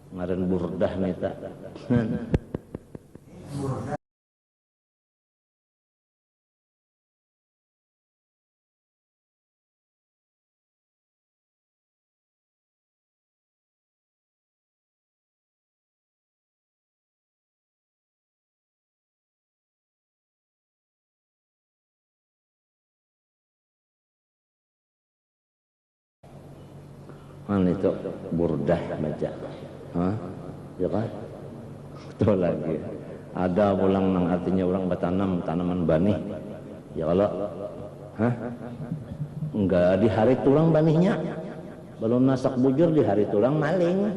Ngaran burdah neta. Itu burdah baca, ya kan? Itu lagi. Ada ulang nang artinya orang bertanam tanaman banih. Ya kalau, enggak di hari tulang banihnya, belum nasak bujur di hari tulang maling.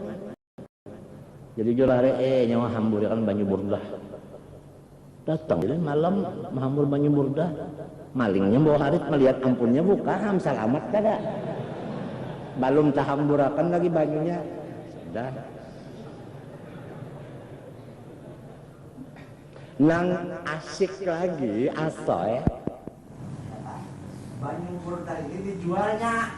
Jadi jual hari nyawa hambur kan banyu burdah. Datang jadi malam menghambur banyu burdah, malingnya bawa harit melihat ampunnya buka, selamat kada. Belum tahamburakan lagi banyunya sudah nang asik lagi asoy banyu burdah ini dijualnya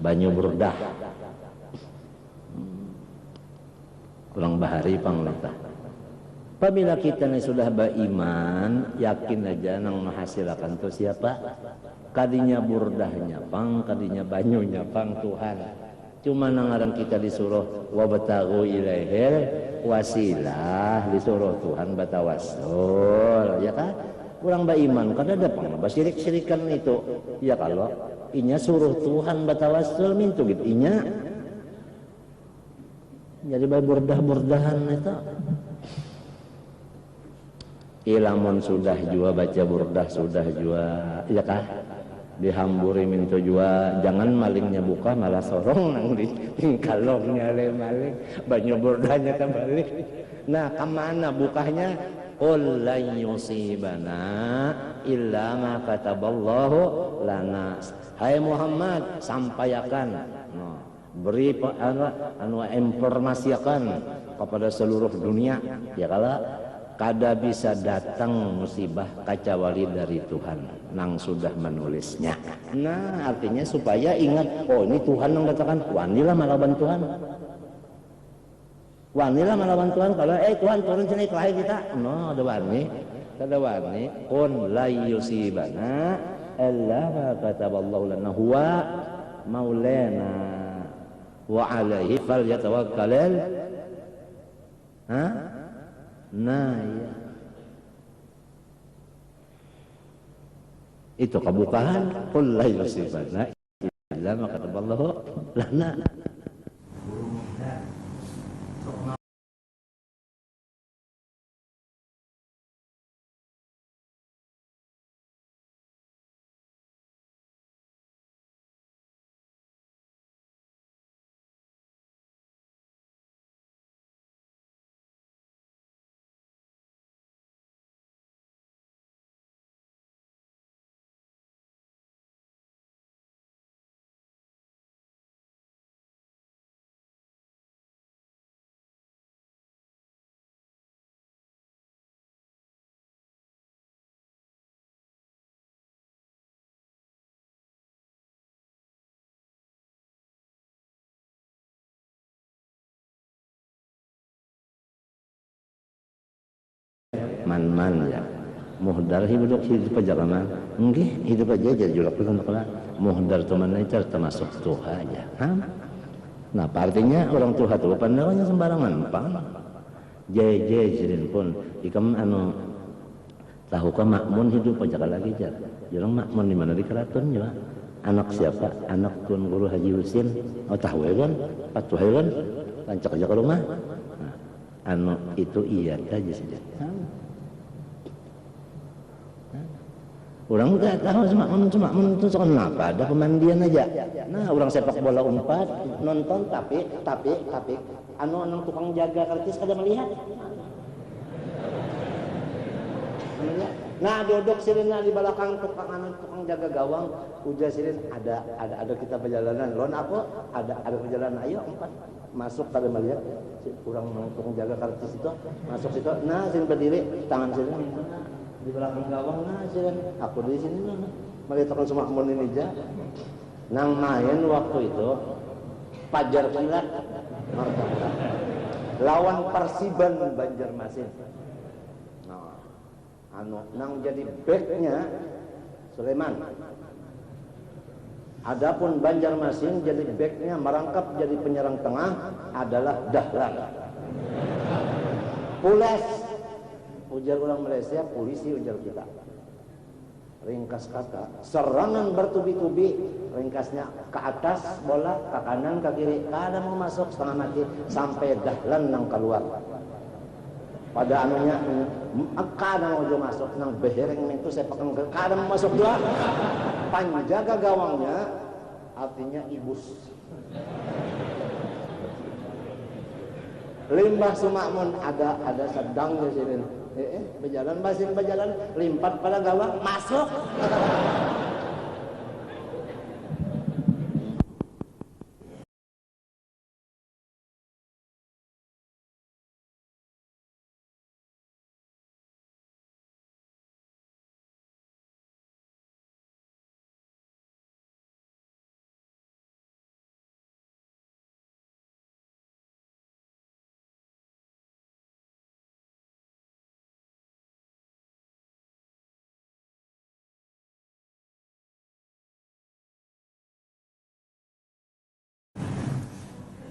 banyu burdah kurang bahari panglita. Apabila kita ini sudah beriman, yakin aja nang menghasilkan itu siapa? Kadinya burdahnya pang, kadinya banyunya pang Tuhan. Cuma nangaran kita disuruh wabtagu ilaihil wasilah, disuruh Tuhan batawassul, ya kan? Kurang beriman, kada ada pang basirik-sirikan itu. Ya kalau inya suruh Tuhan batawassul mintu gitu inya. Jadi burdah-burdahan itu ilamun sudah jua baca burdah sudah jua ya kah dihamburi minto jua jangan malingnya buka malah sorong nang di kalongnya le maling banyu burdahnya terbalik. Nah kemana bukanya? Qul lan yusibana illa ma kataballahu lana. Hai Muhammad sampaikan beri informasikan kepada seluruh dunia ya kalau kada bisa datang musibah kecuali dari Tuhan nang sudah menulisnya. Nah artinya supaya ingat ini Tuhan yang katakan wanilah malawan Tuhan kalau Tuhan turun sini kelahi kita ada wani kun la yusibana illa ma kataballahu lana huwa maulana wa alaihi falyatawakkalul nah ya itu kebukaan qul la yusibana illa ma kataballahu lana. Man ya muhdar hidup pejalanan nggih hidup aja jadi julak pun kala muhdar teman itu termasuk tuha aja nah artinya orang tuha tuh pandangannya sembarangan pang jejerin pun ikam tahu ka makmun hidup aja lagi jar jeung makmun di mana di keraton ya anak siapa anak Tuan Guru Haji Husin tahu kan patuh kan lancak aja ke rumah itu iya aja saja Orang nggak tahu semakmun itu soal apa? Ada pemandian aja. Nah, orang sepak bola umpat, nonton tapi anu tukang jaga kartis kada melihat. Nah, duduk sirina di belakang tukang jaga gawang, ujar sirin ada kita perjalanan. Lon aku ada perjalanan. Ayo empat masuk kada melihat. Kurang tukang jaga kartis itu masuk situ. Nah, sirin berdiri, tangan sirin di belakang gawang. Nah, sirin aku di sini nah. Melihat tukang semakmun ini aja. Nang main waktu itu Fajar Kilat lawan Persiban Banjarmasin. Nang jadi backnya Sulaiman. Adapun Banjarmasin jadi backnya merangkap jadi penyerang tengah adalah Dahlan. Pules, ujar orang Malaysia, polisi ujar kita. Ringkas kata, serangan bertubi-tubi, ringkasnya ke atas bola, ke kanan, ke kiri, kada mau masuk setengah mati sampai Dahlan nang keluar. Pada anunya kadang mau masuk nang behereng itu saya pegang kadang masuk dua panjaga gawangnya artinya ibus limbah sumakmun ada sedang di sini berjalan limpat pada gawang masuk.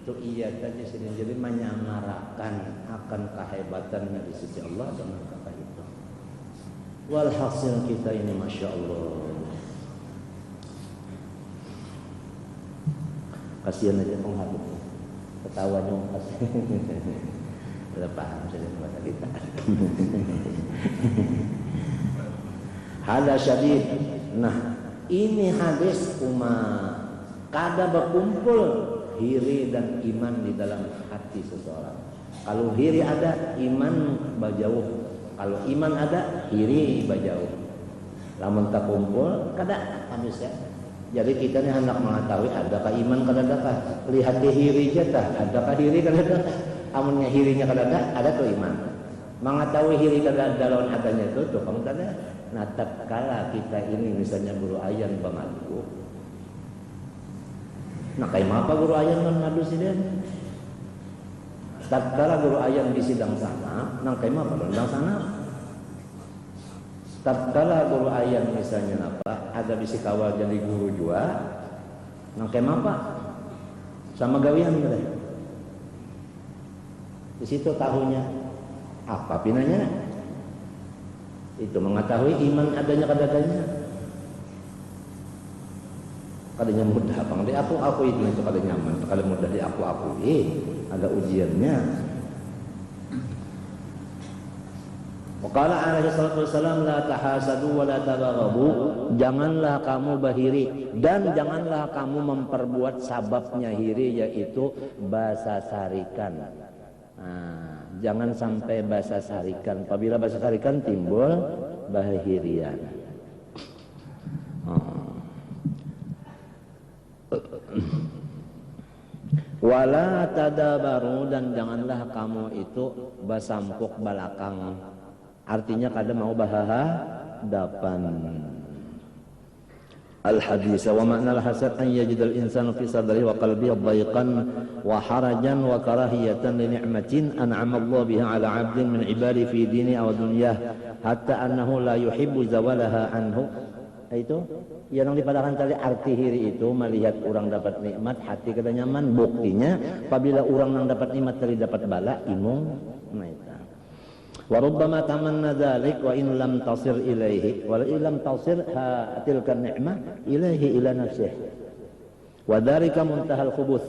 Itu iya saja sini jadi menyamarakan akan kehebatannya di sisi Allah dengan kata itu. Walhasil kita ini masya Allah. Kasihan aja penghadap, ketawa dong kasihan. Udah paham saja bahasa kita. Hada syadid. Nah ini hadis kada berkumpul hiri dan iman di dalam hati seseorang. Kalau hiri ada, iman bajauh. Kalau iman ada, hiri bajauh. Lamun tak kumpul, kada habis ya. Jadi kita ni hendak mengetahui adakah iman kada adakah. Lihat di hiri jatah, adakah hiri kada adakah. Amunnya hirinya kada ada tu iman. Mengetahui hiri kada ada lawan adanya itu kamu kada. Nah, tatkala kita ini misalnya guru ayan bangadu. Nah, kayak apa guru ayam ngadu sidang? Tatkala guru ayam di sidang sana, nang kayak apa sidang sana? Tatkala guru ayam misalnya apa, ada bisi kawal jadi guru juga, nang kayak apa? Sama gawian gitu. Di situ tahunya apa pinanya? Itu mengetahui iman adanya kadadanya. Kadanya mudah bang, di aku itu kada nyaman, kada mudah di aku ada ujiannya. Waqala alaihi salatu wassalam la tahasadu wa la tabaghadu, janganlah kamu bahiri dan janganlah kamu memperbuat sababnya hiri yaitu basa sarikan. Nah, jangan sampai basa sarikan. Apabila basa sarikan timbul bahirian. Wala tadabaru dan janganlah kamu itu basampuk balakang. Artinya kada mau bahadapan. Al-hadis wa ma'na al-hasad an yajidal insanu fi sadrihi wa qalbihi dhayqan wa harajan wa karahiyatan li ni'matin an'ama Allah biha 'ala 'abdin min 'ibadi fi dini aw dunyah hatta annahu la yuhibbu zawalaha anhu. Itu yang dipadakan tadi arti hiri itu melihat orang dapat nikmat hati kada nyaman. Buktinya apabila orang yang dapat nikmat tadi dapat bala imung naita. Wa rubbama tamanna dzalik wa in lam tasir ilaihi wa in lam tasir tilka ni'mah ilaihi ila nafsihi. Wa dzalika muntahal khubuth.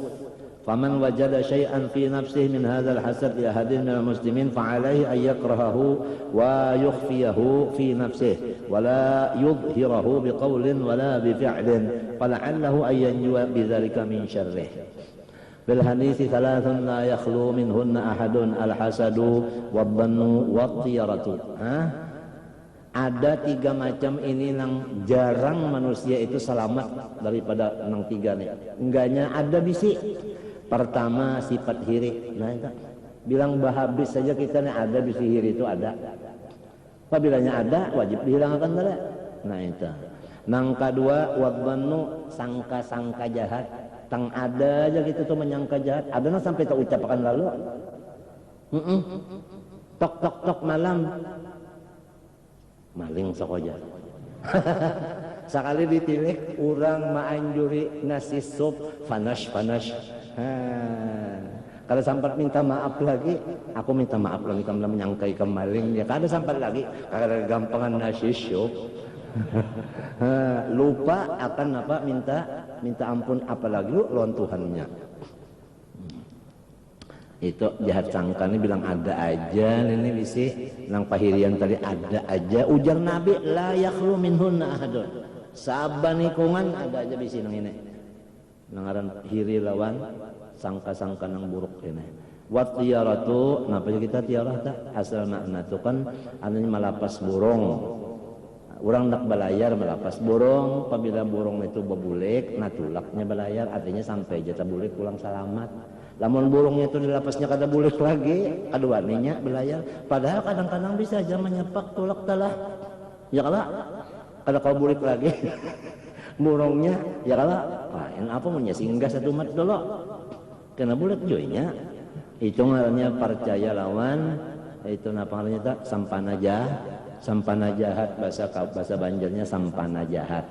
Faman wajada syai'an fi nafsihi min hadzal hasad li ahadin minal muslimin fa alaihi an yakrahahu wa yukhfiyahu fi nafsihi wa la yudhhirahu biqaulin wa la bifi'lin fala'allahu an yanjuwa bidzalika min syarrih. Bil hadits thalathun la yakhlu minhunna ahadun al-hasadu wad-dhannu wat-tiyaratu. Ada 3 macam ini yang jarang manusia itu selamat daripada nang 3 nih. Enggaknya ada bisi. Pertama sifat hiri. Nah itu bilang habis saja kita nih ada bisi hiri itu ada. Apabila ada wajib dihilangkan tadi. Nah itu. Nang kedua wadhannu sangka-sangka jahat. Tang ada aja gitu tuh menyangka jahat. Ada nang sampai tak ucapkan lalu. Tok tok tok malam. Maling sakoja. Sekali ditilik orang maanjuri nasi sup panas. Kalau sampai minta maaf lagi, aku minta maaf lagi karena menyangka ikan maling. Ya kada sampai lagi karena gampangan nasi sup. Lupa akan apa minta ampun apalagi lawan Tuhannya. Itu jahat sangka ini bilang ada aja ini bisi nang pahirian tadi ada aja ujar Nabi la yakhlu minhunna ahadun. Saban hikungan ada aja bisi nang ini. Nangaran hiri lawan sangka-sangka nang buruk ini. Wat tiyaratu, napa kita tiarah tak? Asal makna itu kan anu malapas burung. Orang nak balayar melapas burung, apabila burung itu bebulik, natulaknya balayar artinya sampai jatah bulik pulang selamat. Lamun burungnya itu dilapasnya kada bulik lagi, kaduaninya belayar. Padahal kadang-kadang bisa aja menyepak tulak talah. Ya kala, kada kau bulik lagi. Burungnya, ya kala, yang apa punya singgah satu mat dulu. Kena bulik joynya. Itu ngarannya percaya lawan. Itu napa ngarannya tak? Sampana jahat bahasa Banjarnya sampana jahat.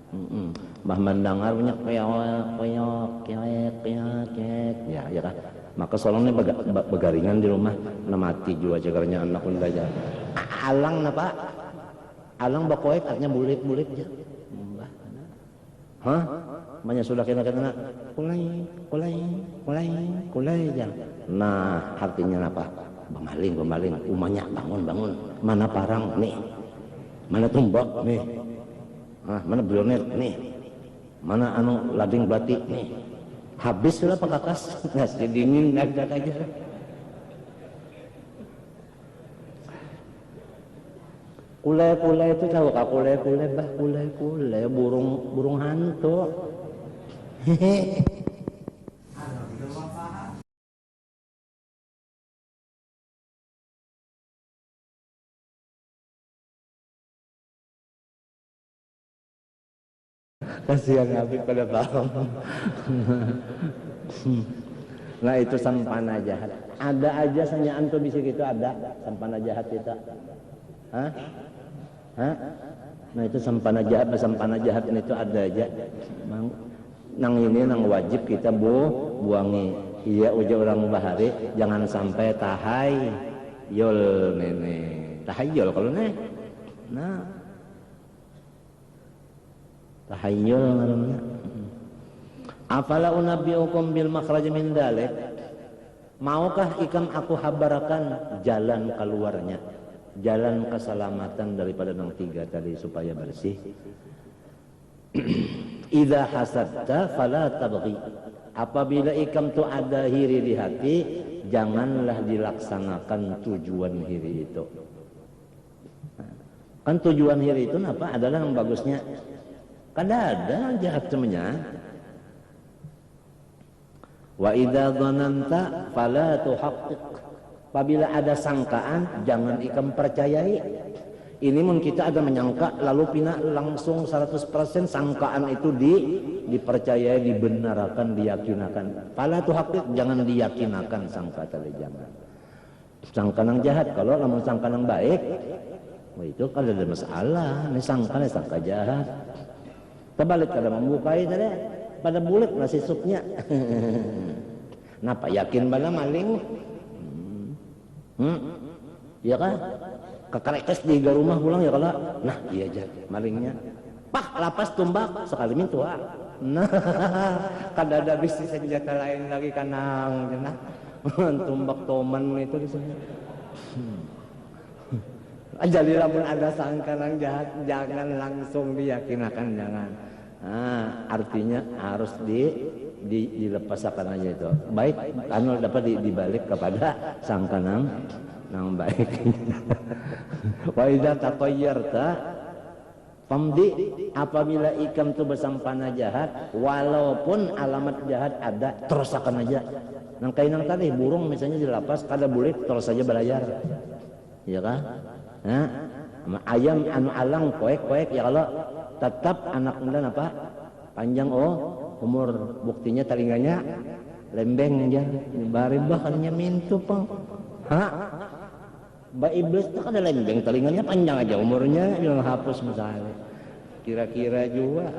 Mbah mendengar punya keyok ya kan maka solongnya begaringan di rumah na mati juga cegarnya anak pun aja alang napa alang bakoek artinya bulik aja banyak sudah kena kulai aja nah artinya apa pemaling umanya bangun mana parang nih mana tumbak nih mana blionet nih mana anu lading batik nih habis lah pekakas nasi dingin agak aja kulai itu tahu kak kulai burung hantu hehehe kasihan Habib pada paham. Nah itu sampana jahat. Ada aja sanya antum bisa gitu ada sampana jahat kita. Hah? Nah itu sampana jahat itu ada aja. Nang ini nang wajib kita buangi. Iya ujar orang bahari jangan sampai tahayul nene. Tahayul kalau nih. Nah tahayyul ngaranna. Afala unabbiukum bil makhraj min dalik? Maukah ikam aku habarakan jalan keluarnya, jalan keselamatan daripada nang 3 tadi supaya bersih? Idza hasadta fala tabghi. Apabila ikam tu ada hiri di hati, janganlah dilaksanakan tujuan hiri itu. Kan tujuan hiri itu apa? Adalah yang bagusnya kada ada jahat semuanya. Wa idza dhananta fala tuhaqqiq. Apabila ada sangkaan jangan ikam percayai. Ini mun kita ada menyangka lalu pina langsung 100% sangkaan itu dipercayai, dibenarkan, diyakinakan. Fala tuhaqqiq jangan diyakinakan sangka tadi jangan. Sangka nang jahat kalau lamun sangka nang baik, itu kada ada masalah. Ini sangka jahat. Terbalik kada membukai tadi pada bulat nasi supnya. Napa yakin bana maling? Ya kan? Kekerekes di rumah pulang ya kalau nah iya aja malingnya. Pak lapas tumbak sekali mintua. Nah, kadada bisi senjata lain lagi kanang cenah. Tumbak toman itu di sana. Jadi lamun ada sangkaan jahat jangan langsung diyakinakan, jangan. Nah, artinya harus dilepaskan aja itu. Baik, anu dapat dibalik kepada sangkaan nang baik. Wa idza tatayyarta famdi, apabila ikam itu bersampana jahat, walaupun alamat jahat ada, terus akan aja. Nang kainang tadi burung misalnya dilapas kada boleh terus saja berlayar. Ya kan? Nah, ayam anu alang koek ya kalau tetap anak muda apa? Panjang umur, buktinya telinganya lembeng aja. Bari bahannya mintu pang. Ba iblis itu kan ada lembeng, telinganya panjang aja, umurnya yang hapus misalnya. Kira-kira juga.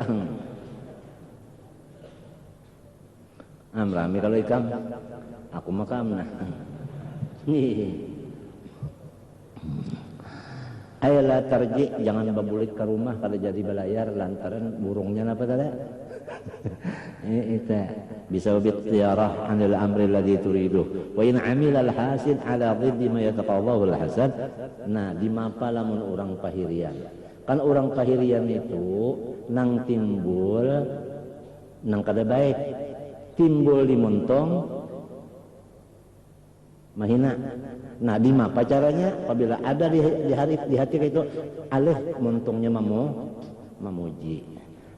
Rami kalau ikam, aku makam nah. Ayolah tarji, jangan babulik ke rumah kalau jadi belayar lantaran burungnya apa tadi? Itu bisa bi'tiyarah anil amri alladhi turiduh wa in amila al-hasid ala dhiddi ma yataqadahu al-hasad. Nah, di mapa lamun orang pahirian. Kan orang pahirian itu nang timbul nang kada baik. Timbul di montong mahina. Nah, di mapa caranya apabila ada di hati itu alih montongnya mamuji.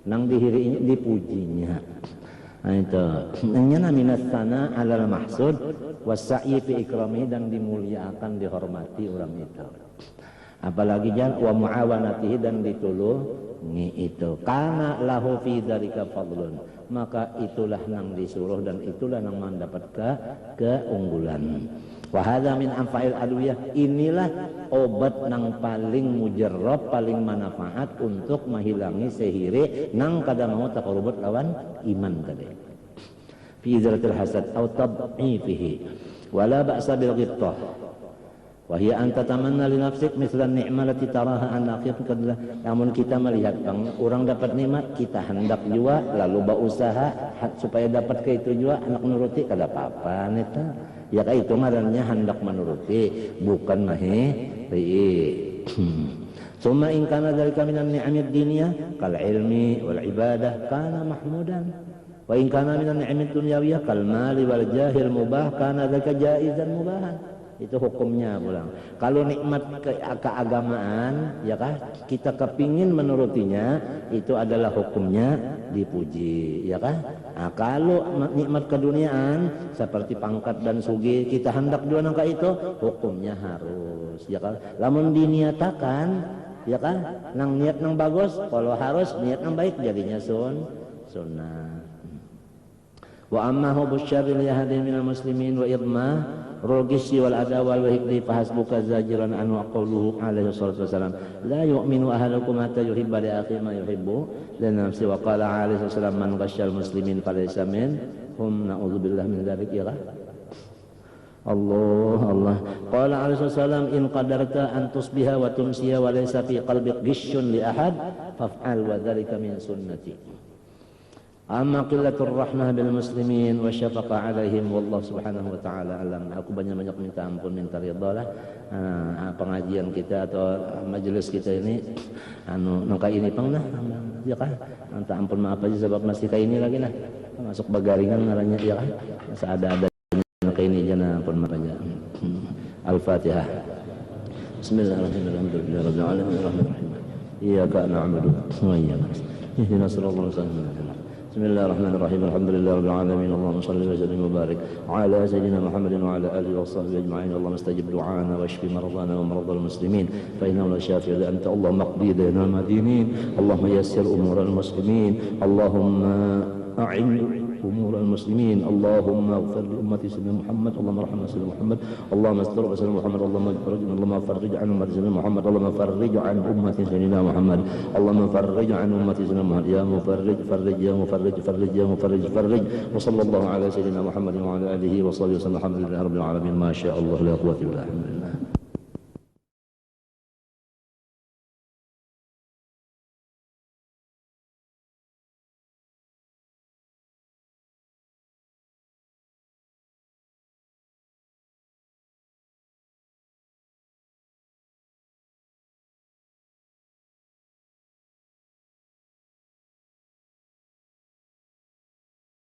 Nang dihirinya dipujinya. Nah itu namanya minas sana alal mahsud wasai fi ikrami, dan dimuliakan dihormati orang itu. Apalagi jangan wa muawanatihi, dan ditulungi itu. Kana lahu fi dzalika fadlun, maka itulah nang disuruh dan itulah nang mendapat keunggulan. Wa hadza min anfa'il adwiyah, inilah obat nang paling mujarrab, paling manfaat untuk menghilangi sihir nang kada mau taqarrubat lawan iman tadi. Fi izalatil hasad aw tad'ifihi wala ba'sa bil ghittah wa hiya an tatamanna li nafsik mithla an-ni'mah allati taraha an aqifka. Namun kita melihat bang orang dapat nikmat, kita hendak juga lalu berusaha supaya dapat ke itu juga, anak menuruti kada apa-apa neta. Ya kayak itu marahnya hendak menuruti, bukan Summa in kana dzalika minan ni'amid diniyah kal ilmi wal ibadah kana mahmudan, wa in kana minan ni'amid dunyawiyah kal mali wal jahil mubah kana dzalika jaizan mubahan. Itu hukumnya pulang. Kalau nikmat keagamaan, ya kan, kita kepingin menurutinya, itu adalah hukumnya dipuji, ya kan. Nah, kalau nikmat keduniaan seperti pangkat dan sugi, kita hendak juga nangka itu, hukumnya harus, ya kan. Lamun diniatakan, ya kan, nang niat nang bagus, kalau harus niat nang baik jadinya sunnah. Wa amma hubbus syarri li ahadin minal muslimin wa idmah rogisi wal ada wal wahikli fahasbuka zajiran anu qawluhu alaihi salatu wasalam la yu'minu ahadukum hatta yuhibba li akhihi ma yuhibbu li nafsihi wa qala alaihi wasallam man ghasyal muslimin falaysa minhum na'udzubillahi min dzalik. Ya Allah qala alaihi wasallam in qadarta an tusbiha wa tumsiya wa laysa fi qalbik ghishun li ahad faf'al wa dzalika min sunnati. Amma qillatur rahmah bil muslimin wa syafaqa alaihim wallahu subhanahu wa ta'ala alam. Aku banyak-banyak minta ampun, minta ridha lah. Pengajian kita atau majelis kita ini nangka ini pang nah ya kan, minta ampun maaf aja sebab masih kayak ini lagi nah masuk bagaringan ngarannya, ya kan, masa ada nangka ini aja nah ampun maaf aja. Al-Fatihah. Bismillahirrahmanirrahim. Rabbil alamin arrahmanirrahim. Iyyaka na'budu wa iyyaka nasta'in. Ihdinas siratal mustaqim. بسم الله الرحمن الرحيم الحمد لله رب العالمين اللهم صل وسلم وبارك على سيدنا محمد وعلى اله وصحبه اجمعين اللهم استجب دعانا واشف مرضانا ومرضى المسلمين فانه لا شافي الا انت اللهم اقضي دين المدينين اللهم يسر امور المسلمين اللهم اعن امور المسلمين اللهم اغفر لامه سيدنا محمد اللهم ارحم سيدنا محمد اللهم استر سيدنا محمد اللهم فرج عن امه سيدنا محمد اللهم فرج عن امه سيدنا محمد اللهم فرج عن امه سيدنا محمد يا مفرج فرج يا مفرج فرج يا مفرج فرج وصلى الله على سيدنا محمد وعلى اله وصحبه وسلم الحمد لله رب العالمين ما شاء الله لا قوه الا بالله.